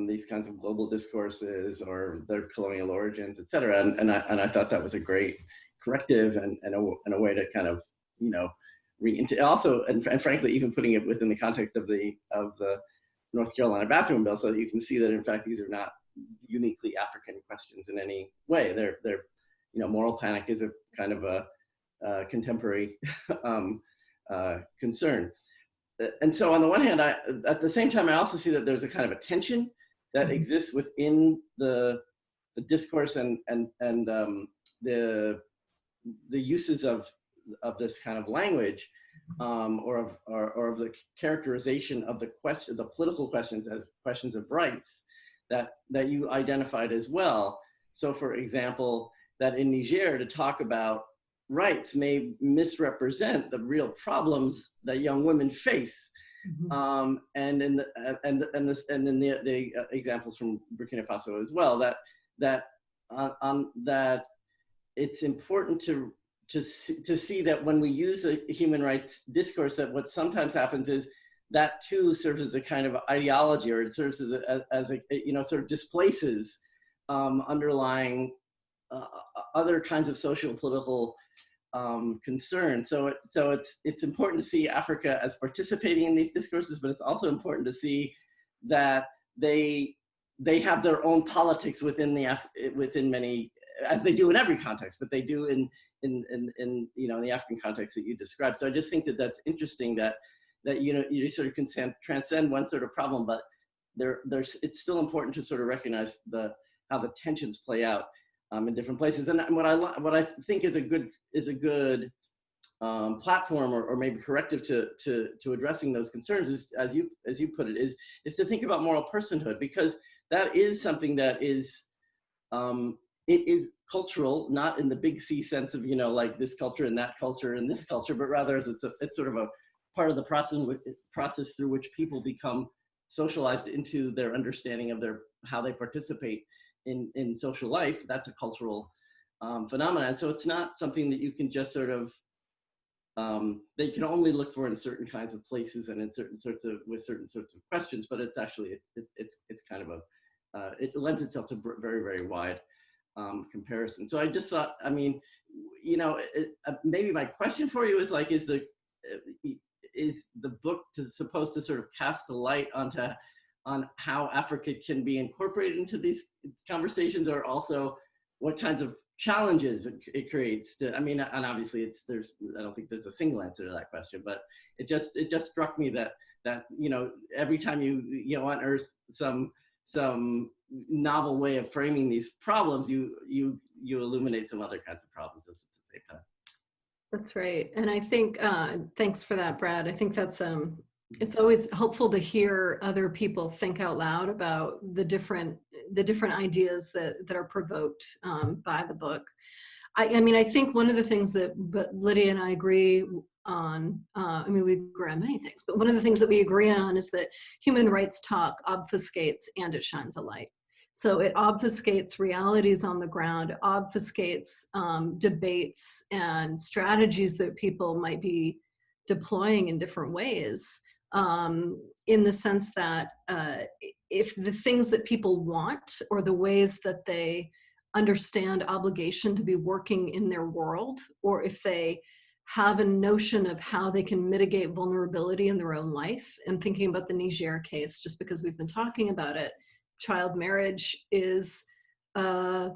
these kinds of global discourses or their colonial origins, et cetera. And I thought that was a great corrective and a way to kind of, also, and frankly, even putting it within the context of the North Carolina bathroom bill, so that you can see that in fact these are not uniquely African questions in any way. They're moral panic is a kind of a contemporary concern. And so on the one hand, at the same time, I also see that there's a kind of a tension that exists within the discourse and the uses of this kind of language, or of the characterization of the political questions as questions of rights that you identified as well. So for example, that in Niger, to talk about rights may misrepresent the real problems that young women face And in the examples from Burkina Faso as well, that it's important to see that when we use a human rights discourse, that what sometimes happens is that too serves as a kind of ideology, or it serves as a sort of displaces underlying other kinds of social political concerns. So it's important to see Africa as participating in these discourses, but it's also important to see that they have their own politics within many, as they do in every context, but they do in the African context that you described. So I just think that that's interesting that you sort of can transcend one sort of problem, but it's still important to sort of recognize how the tensions play out in different places. And what I think is a good platform or maybe corrective to addressing those concerns is, as you put it, is to think about moral personhood, because that is something that is it is cultural, not in the big C sense of like this culture and that culture and this culture, but rather as it's sort of a part of the process through which people become socialized into their understanding of how they participate in social life. That's a cultural phenomenon. So it's not something that you can just sort of that you can only look for in certain kinds of places and in with certain sorts of questions, but it's actually it's kind of it lends itself to very, very wide comparison. So I just thought, I mean, maybe my question for you is like, is the book supposed to sort of cast a light on how Africa can be incorporated into these conversations, or also what kinds of challenges it creates? And obviously I don't think there's a single answer to that question, but it just struck me that every time you unearth some novel way of framing these problems, you illuminate some other kinds of problems at the same time. That's right. And I think, thanks for that, Brad. I think that's, it's always helpful to hear other people think out loud about the different ideas that are provoked by the book. I think one of the things that Lydia and I agree on, we agree on many things, but one of the things that we agree on is that human rights talk obfuscates and it shines a light. So it obfuscates realities on the ground, obfuscates debates and strategies that people might be deploying in different ways, in the sense that if the things that people want or the ways that they understand obligation to be working in their world, or if they have a notion of how they can mitigate vulnerability in their own life, and thinking about the Niger case, just because we've been talking about it, child marriage is a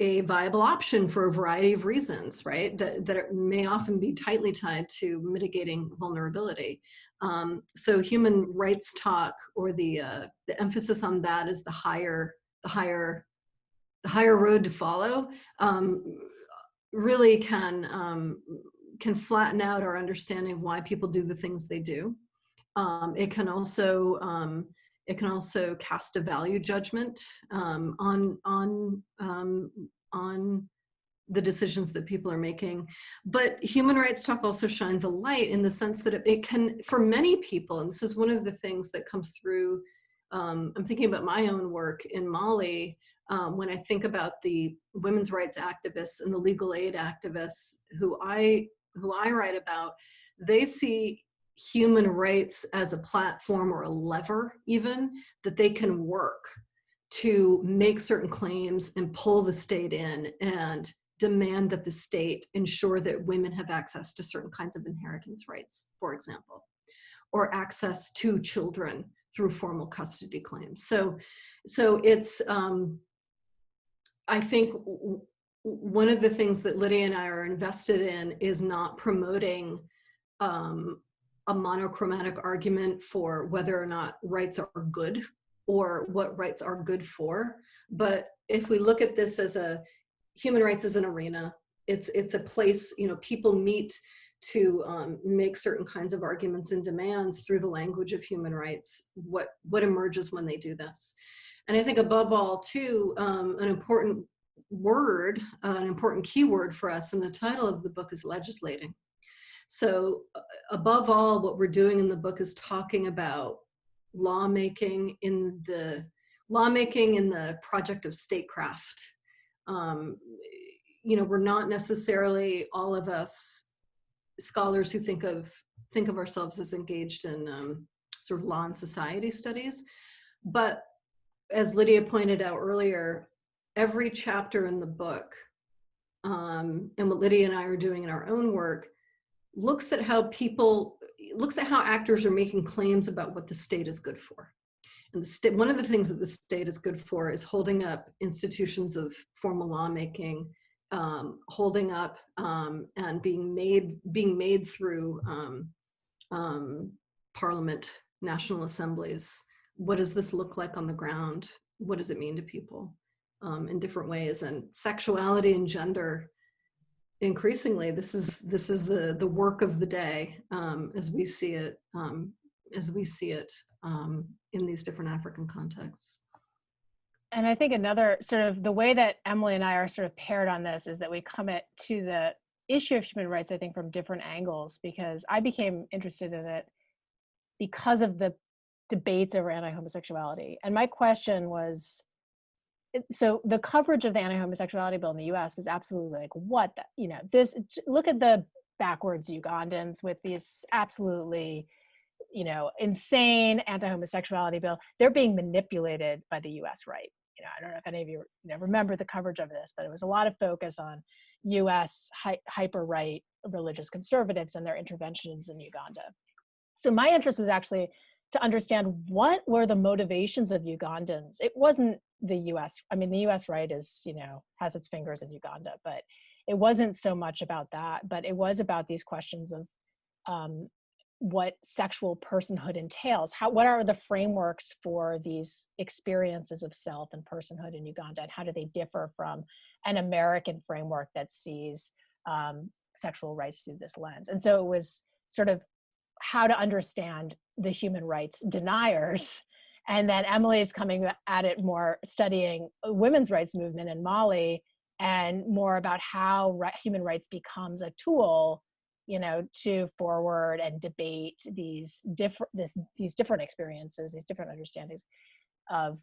viable option for a variety of reasons, right? That it may often be tightly tied to mitigating vulnerability. So human rights talk, or the emphasis on that is the higher road to follow, really can flatten out our understanding of why people do the things they do. It can also cast a value judgment on the decisions that people are making. But human rights talk also shines a light in the sense that it can, for many people, and this is one of the things that comes through, I'm thinking about my own work in Mali, when I think about the women's rights activists and the legal aid activists who I write about, they see human rights as a platform or a lever even that they can work to make certain claims and pull the state in and demand that the state ensure that women have access to certain kinds of inheritance rights, for example, or access to children through formal custody claims. So it's, I think one of the things that Lydia and I are invested in is not promoting a monochromatic argument for whether or not rights are good or what rights are good for. But if we look at this as human rights as an arena, it's a place, people meet to make certain kinds of arguments and demands through the language of human rights, what emerges when they do this. And I think above all too, an important word, an important keyword for us in the title of the book is legislating. So above all, what we're doing in the book is talking about lawmaking in the project of statecraft. You know, we're not necessarily, all of us scholars who think of ourselves as engaged in sort of law and society studies, but as Lydia pointed out earlier, every chapter in the book, and what Lydia and I are doing in our own work, looks at how actors are making claims about what the state is good for. And one of the things that the state is good for is holding up institutions of formal lawmaking, holding up and being made through parliament, national assemblies. What does this look like on the ground? What does it mean to people in different ways? And sexuality and gender, increasingly, this is the work of the day as we see it in these different African contexts. And I think another sort of the way that Emily and I are sort of paired on this is that we come to the issue of human rights, I think, from different angles, because I became interested in it because of the debates over anti-homosexuality. And my question was, so the coverage of the anti-homosexuality bill in the US was absolutely like, what, look at the backwards Ugandans with these absolutely, insane anti-homosexuality bill. They're being manipulated by the US right. I don't know if any of you remember the coverage of this, but it was a lot of focus on US hyper-right religious conservatives and their interventions in Uganda. So my interest was actually to understand what were the motivations of Ugandans. It wasn't the US. I mean, the US right is, has its fingers in Uganda, but it wasn't so much about that, but it was about these questions of what sexual personhood entails. What are the frameworks for these experiences of self and personhood in Uganda, and how do they differ from an American framework that sees sexual rights through this lens? And so it was sort of how to understand the human rights deniers. And then Emily's coming at it more studying women's rights movement in Mali, and more about how human rights becomes a tool, to forward and debate these different experiences, these different understandings of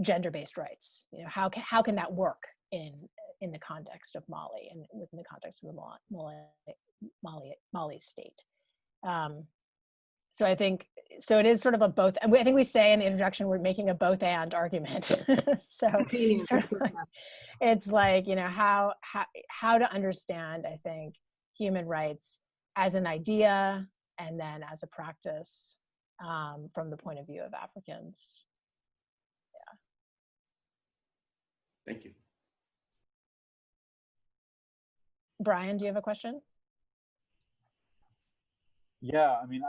gender-based rights. How can that work in the context of Mali and within the context of the Mali state? So I think, so it is sort of a both, and I think we say in the introduction, we're making a both and argument. So sort of like, it's like, how to understand, I think, human rights as an idea and then as a practice from the point of view of Africans. Yeah. Thank you. Brian, do you have a question? Yeah, I mean,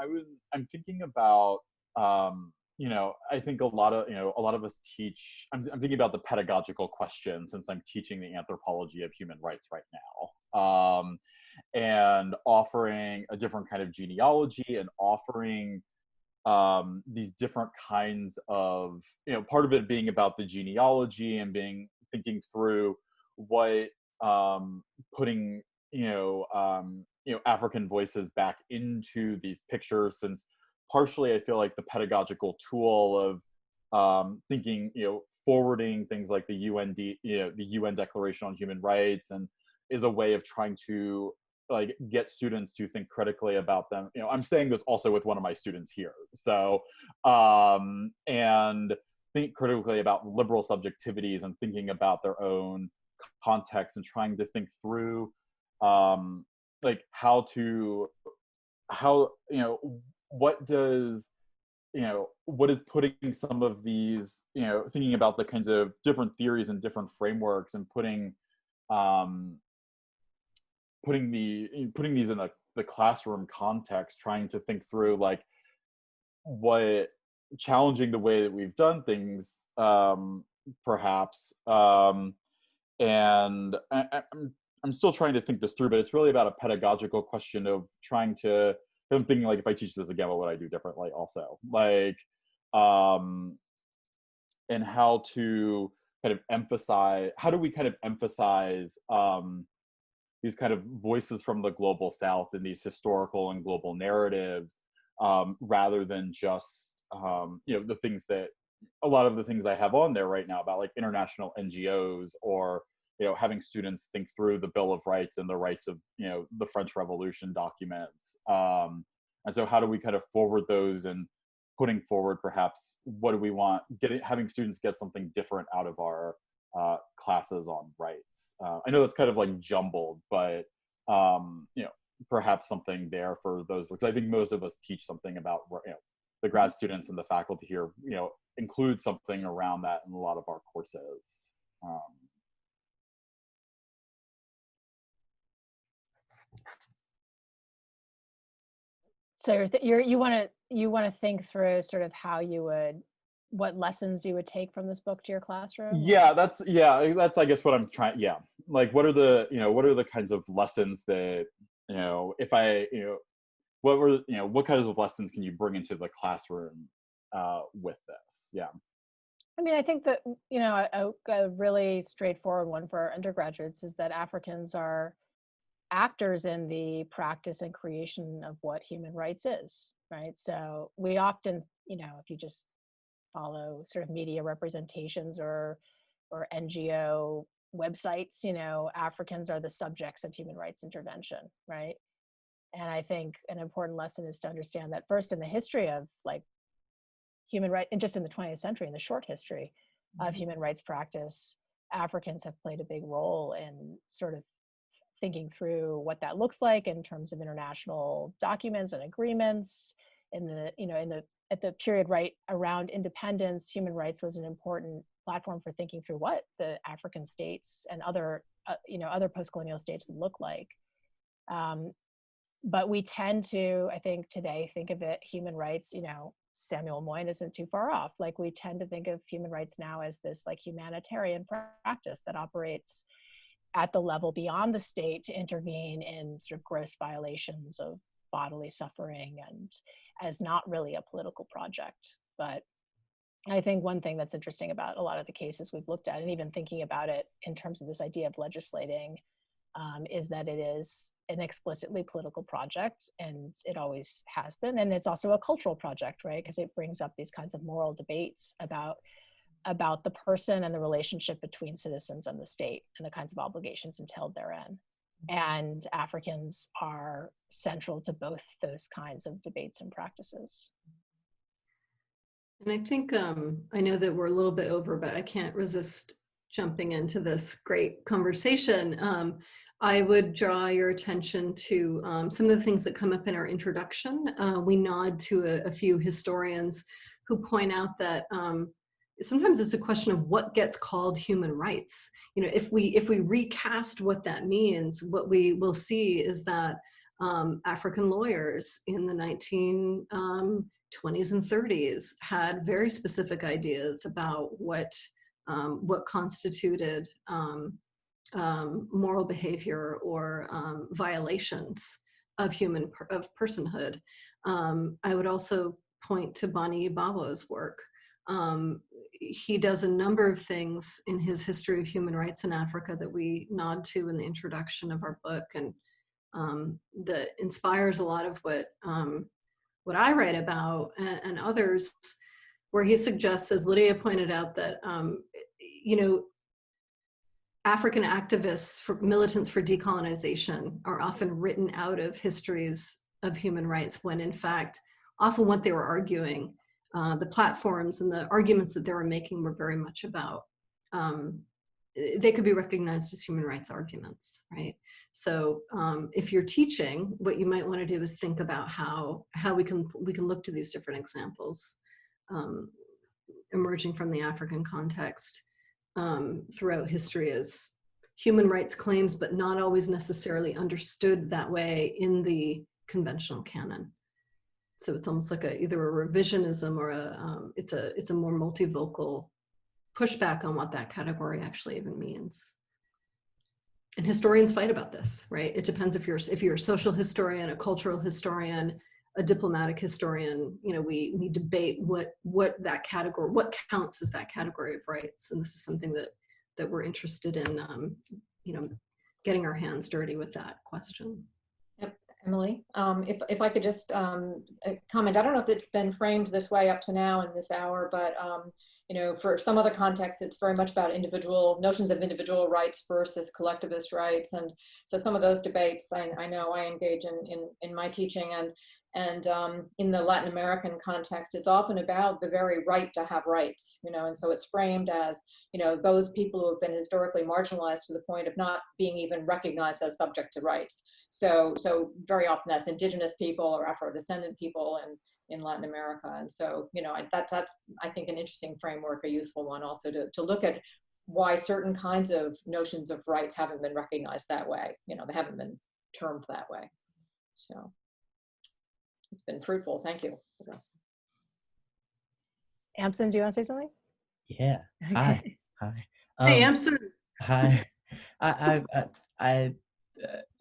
I'm thinking about, I think a lot of us teach, I'm thinking about the pedagogical question, since I'm teaching the anthropology of human rights right now, and offering a different kind of genealogy and offering these different kinds of, part of it being about the genealogy and thinking through what putting, African voices back into these pictures, since partially I feel like the pedagogical tool of thinking, forwarding things like the UN Declaration on Human Rights, and is a way of trying to like get students to think critically about them. I'm saying this also with one of my students here. So, and think critically about liberal subjectivities and thinking about their own context and trying to think through like what is putting some of these, thinking about the kinds of different theories and different frameworks, and putting these in the classroom context, trying to think through like what challenging the way that we've done things, perhaps, and I'm still trying to think this through, but it's really about a pedagogical question of trying to, I'm thinking like, if I teach this again, what would I do differently also? Like, and how to kind of emphasize, how do we kind of emphasize these kind of voices from the global South in these historical and global narratives, rather than just the things that a lot of the things I have on there right now about like international NGOs, or having students think through the Bill of Rights and the rights of the French Revolution documents. And so how do we kind of forward those, and putting forward perhaps what do we want, having students get something different out of our classes on rights. I know that's kind of like jumbled, but perhaps something there for those, because I think most of us teach something about the grad students and the faculty here include something around that in a lot of our courses. So you want to think through sort of how you would, what lessons you would take from this book to your classroom? Yeah, that's I guess what I'm trying. Yeah, like what are the kinds of lessons that if I what kinds of lessons can you bring into the classroom with this? Yeah. I mean, I think that a really straightforward one for our undergraduates is that Africans are actors in the practice and creation of what human rights is, right? So we often, if you just follow sort of media representations or NGO websites, Africans are the subjects of human rights intervention, right? And I think an important lesson is to understand that first in the history of like human rights, and just in the 20th century, in the short history of human rights practice, Africans have played a big role in sort of thinking through what that looks like in terms of international documents and agreements. At the period right around independence, human rights was an important platform for thinking through what the African states and other post-colonial states would look like. But we tend to, I think today, think of it, human rights, Samuel Moyn isn't too far off. Like we tend to think of human rights now as this like humanitarian practice that operates at the level beyond the state to intervene in sort of gross violations of bodily suffering, and as not really a political project. But I think one thing that's interesting about a lot of the cases we've looked at, and even thinking about it in terms of this idea of legislating, is that it is an explicitly political project, and it always has been. And it's also a cultural project, right? Because it brings up these kinds of moral debates about the person and the relationship between citizens and the state and the kinds of obligations entailed therein. And Africans are central to both those kinds of debates and practices. And I think, I know that we're a little bit over, but I can't resist jumping into this great conversation. I would draw your attention to some of the things that come up in our introduction. We nod to a few historians who point out that sometimes it's a question of what gets called human rights. If we recast what that means, what we will see is that African lawyers in the 1920s and 30s had very specific ideas about what constituted moral behavior or violations of personhood. I would also point to Bani Ibawo's work. He does a number of things in his history of human rights in Africa that we nod to in the introduction of our book, and that inspires a lot of what I write about and others, where he suggests, as Lydia pointed out, that African activists, militants for decolonization, are often written out of histories of human rights, when in fact, often what they were arguing, the platforms and the arguments that they were making were very much about, they could be recognized as human rights arguments, right? So if you're teaching, what you might want to do is think about how we can look to these different examples emerging from the African context throughout history as human rights claims, but not always necessarily understood that way in the conventional canon. So it's almost like either a revisionism or it's a more multivocal pushback on what that category actually even means. And historians fight about this, right? It depends if you're a social historian, a cultural historian, a diplomatic historian. We debate what that category, what counts as that category of rights, and this is something that we're interested in, getting our hands dirty with that question. Yep, Emily, if I could just comment, I don't know if it's been framed this way up to now in this hour, but you know, for some other contexts, it's very much about individual notions of individual rights versus collectivist rights, and so some of those debates I know I engage in my teaching, and in the Latin American context, it's often about the very right to have rights, you know, and so it's framed as, you know, those people who have been historically marginalized to the point of not being even recognized as subject to rights. So very often that's indigenous people or Afro-descendant people in Latin America. And so, you know, that's I think an interesting framework, a useful one also to look at why certain kinds of notions of rights haven't been recognized that way. You know, they haven't been termed that way. So it's been fruitful. Thank you. Amson, do you want to say something? Yeah. Hi. Hi. Hey, Amson. Hi. I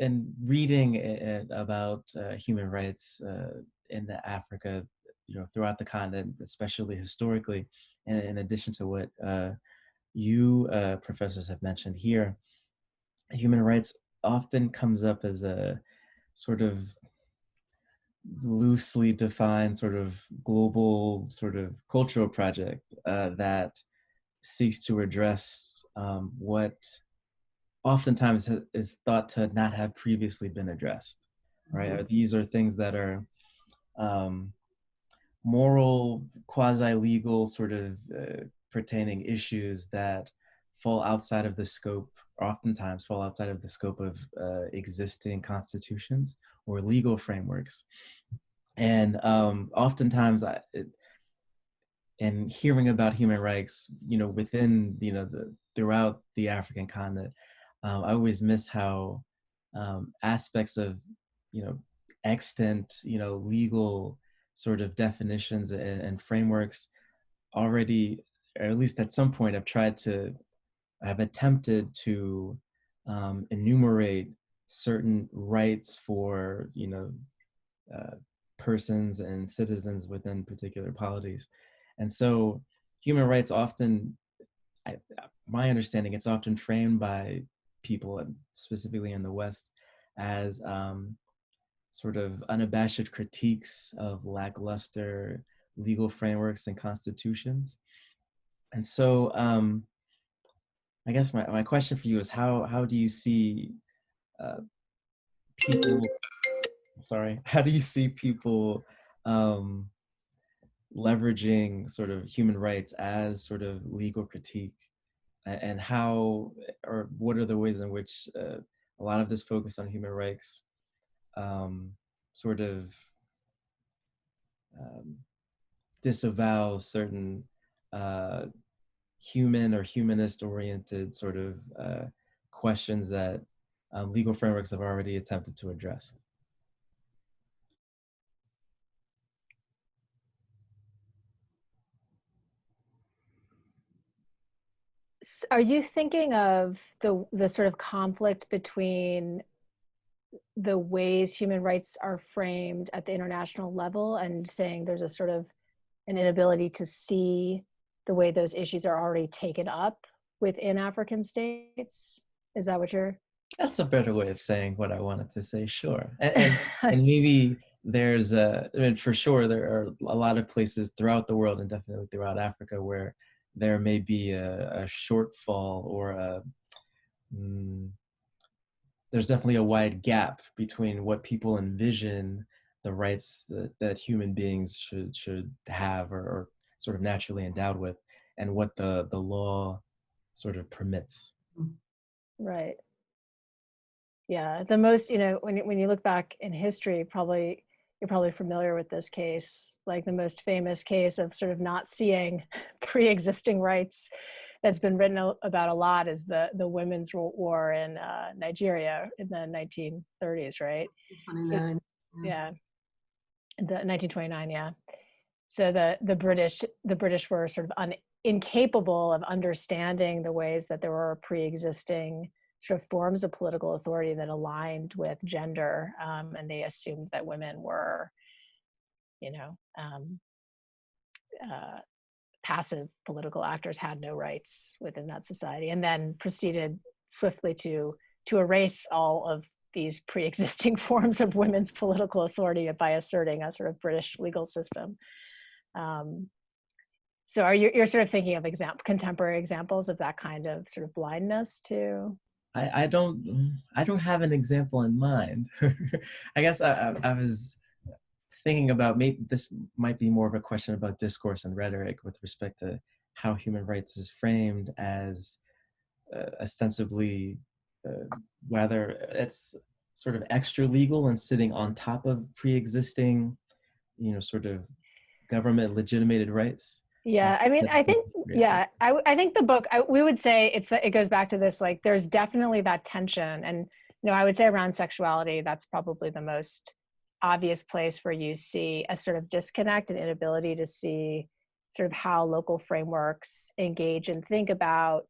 in reading about human rights in the Africa, you know, throughout the continent, especially historically, and in addition to what you professors have mentioned here, human rights often comes up as a sort of loosely defined sort of global sort of cultural project that seeks to address what oftentimes is thought to not have previously been addressed, right? These are things that are moral, quasi-legal sort of pertaining issues that fall outside of the scope, oftentimes fall outside of the scope of existing constitutions or legal frameworks. And oftentimes in hearing about human rights, you know, within, you know, throughout the African continent, I always miss how aspects of, you know, extant, you know, legal sort of definitions and frameworks already, or at least at some point, have attempted to enumerate certain rights for, you know, persons and citizens within particular polities. And so human rights often, my understanding, it's often framed by people, specifically in the West, as sort of unabashed critiques of lackluster legal frameworks and constitutions. And so I guess my question for you is how do you see people, how do you see people leveraging sort of human rights as sort of legal critique, and how, or what are the ways in which a lot of this focus on human rights sort of disavows certain human or humanist oriented sort of questions that legal frameworks have already attempted to address? Are you thinking of the sort of conflict between the ways human rights are framed at the international level and saying there's a sort of an inability to see the way those issues are already taken up within African states? Is that what you're? That's a better way of saying what I wanted to say, sure. And maybe there's I mean, for sure, there are a lot of places throughout the world and definitely throughout Africa where there may be a shortfall or there's definitely a wide gap between what people envision the rights that human beings should have or sort of naturally endowed with, and what the law sort of permits. Right. Yeah, the most, you know, when you look back in history, you're probably familiar with this case, like the most famous case of sort of not seeing pre-existing rights that's been written about a lot is the women's war in Nigeria in the 1930s, right? 29. Yeah, the 1929, yeah. So the British were sort of incapable of understanding the ways that there were pre-existing sort of forms of political authority that aligned with gender, and they assumed that women were, you know, passive political actors, had no rights within that society, and then proceeded swiftly to to erase all of these pre-existing forms of women's political authority by asserting a sort of British legal system. So you're sort of thinking of contemporary examples of that kind of sort of blindness to? I don't have an example in mind. I guess I was thinking about, maybe this might be more of a question about discourse and rhetoric with respect to how human rights is framed as ostensibly, whether it's sort of extra legal and sitting on top of pre-existing, sort of government legitimated rights. Yeah, I mean, I think, yeah, I think the book, we would say it goes back to this, like, there's definitely that tension. And, I would say around sexuality, that's probably the most obvious place where you see a sort of disconnect and inability to see sort of how local frameworks engage and think about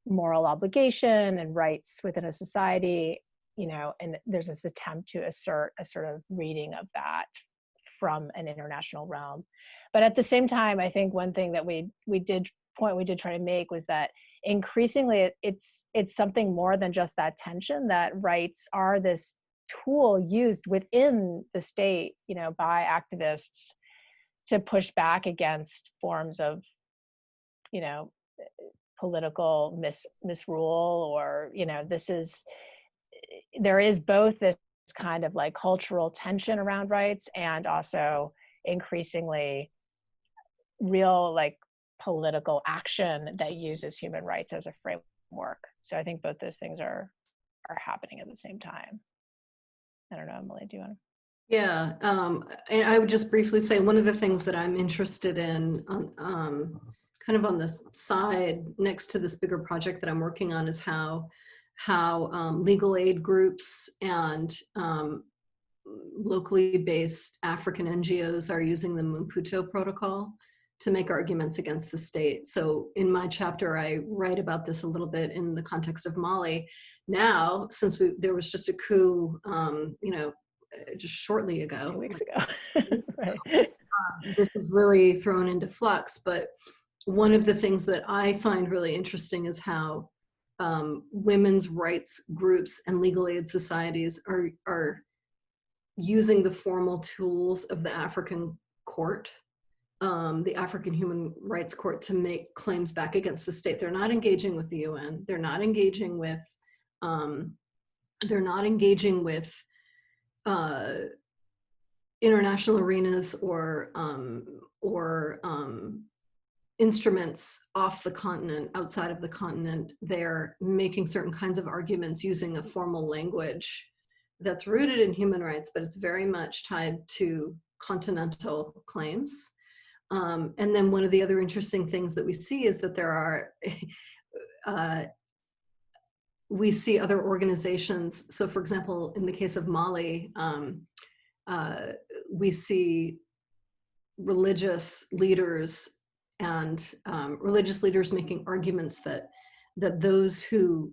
moral obligation and rights within a society, and there's this attempt to assert a sort of reading of that from an international realm. But at the same time, I think one thing that we did try to make was that increasingly it's something more than just that tension, that rights are this tool used within the state, by activists to push back against forms of, political misrule, or, there is both this kind of like cultural tension around rights and also increasingly real like political action that uses human rights as a framework. So I think both those things are happening at the same time. I don't know, Emily, do you want to? Yeah, and I would just briefly say one of the things that I'm interested in, kind of on the side next to this bigger project that I'm working on, is how legal aid groups and locally based African NGOs are using the Maputo Protocol to make arguments against the state. So in my chapter, I write about this a little bit in the context of Mali. Now, since there was just a coup, just shortly ago. 2 weeks ago. Right. This is really thrown into flux, but one of the things that I find really interesting is how women's rights groups and legal aid societies are using the formal tools of the African court, the African Human Rights Court, to make claims back against the state. They're not engaging with the UN. They're not engaging with international arenas or instruments off the continent, outside of the continent. They're making certain kinds of arguments using a formal language that's rooted in human rights, but it's very much tied to continental claims. And then one of the other interesting things that we see is that there are, we see other organizations. So for example, in the case of Mali, we see religious leaders and religious leaders making arguments that those who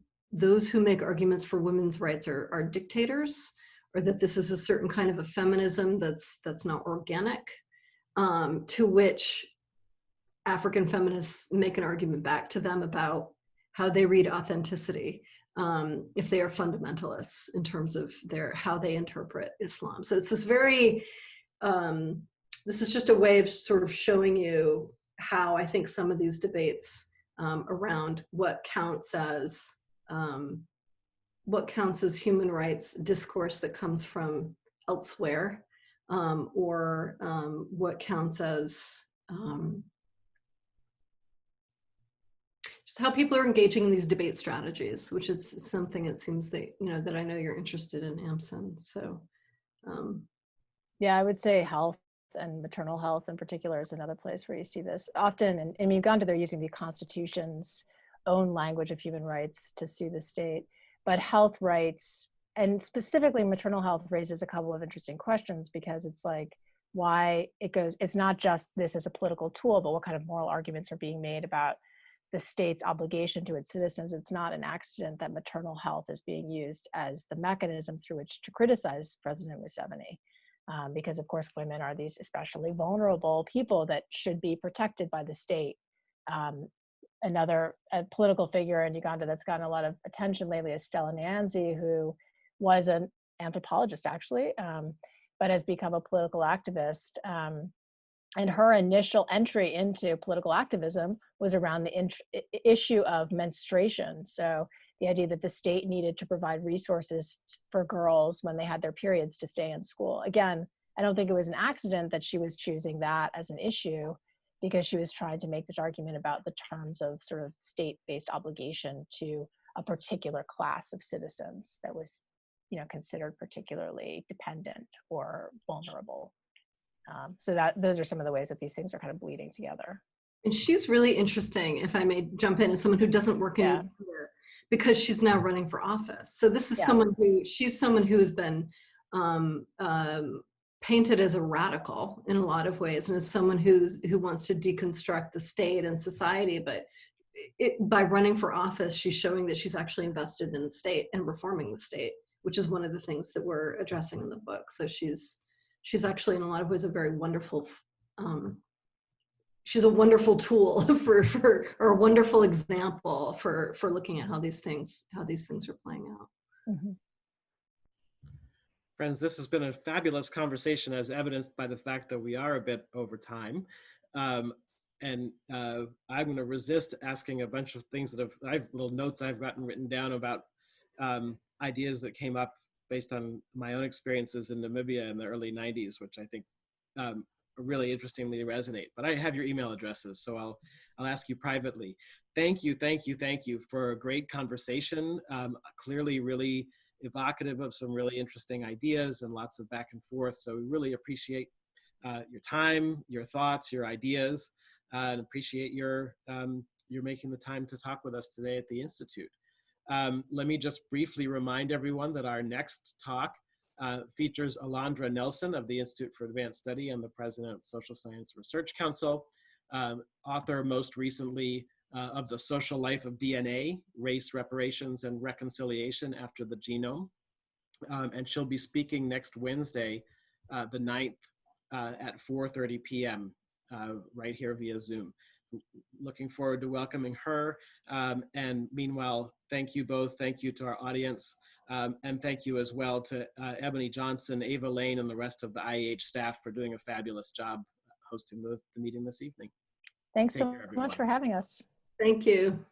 make arguments for women's rights are dictators, or that this is a certain kind of a feminism that's not organic, to which African feminists make an argument back to them about how they read authenticity, if they are fundamentalists in terms of how they interpret Islam. So it's this very, this is just a way of sort of showing you how I think some of these debates around what counts as human rights discourse that comes from elsewhere, or what counts as just how people are engaging in these debate strategies, which is something it seems that that I know you're interested in, Amson. So yeah, I would say health and maternal health in particular is another place where you see this often. In Uganda, they're using the Constitution's own language of human rights to sue the state, but health rights, and specifically maternal health, raises a couple of interesting questions, because it's like, why it's not just this as a political tool, but what kind of moral arguments are being made about the state's obligation to its citizens. It's not an accident that maternal health is being used as the mechanism through which to criticize President Museveni. Because of course, women are these especially vulnerable people that should be protected by the state. another political figure in Uganda that's gotten a lot of attention lately is Stella Nyanzi, who was an anthropologist actually, but has become a political activist. And her initial entry into political activism was around the issue of menstruation. So the idea that the state needed to provide resources for girls when they had their periods to stay in school. Again, I don't think it was an accident that she was choosing that as an issue, because she was trying to make this argument about the terms of sort of state-based obligation to a particular class of citizens that was, you know, considered particularly dependent or vulnerable. So those are some of the ways that these things are kind of bleeding together. And she's really interesting, if I may jump in, as someone who doesn't work in Uganda, because she's now running for office. So this is she's someone who has been painted as a radical in a lot of ways, and as someone who wants to deconstruct the state and society. But by running for office, she's showing that she's actually invested in the state and reforming the state, which is one of the things that we're addressing in the book. So she's actually in a lot of ways a very wonderful, she's a wonderful tool or a wonderful example for looking at how these things are playing out. Mm-hmm. Friends, this has been a fabulous conversation, as evidenced by the fact that we are a bit over time. I'm going to resist asking a bunch of things that I have little notes I've gotten written down about ideas that came up based on my own experiences in Namibia in the early 90s, which I think really interestingly resonate. But I have your email addresses, so I'll ask you privately. Thank you for a great conversation. Clearly really evocative of some really interesting ideas and lots of back and forth. So we really appreciate your time, your thoughts, your ideas, and appreciate your making the time to talk with us today at the Institute. Let me just briefly remind everyone that our next talk features Alondra Nelson of the Institute for Advanced Study and the president of Social Science Research Council, author most recently of The Social Life of DNA, Race, Reparations, and Reconciliation After the Genome. And she'll be speaking next Wednesday, the 9th at 4:30 p.m. Right here via Zoom. Looking forward to welcoming her. And meanwhile, thank you both. Thank you to our audience. And thank you as well to Ebony Johnson, Ava Lane, and the rest of the IAH staff for doing a fabulous job hosting the meeting this evening. Thanks so much for having us. Thank you.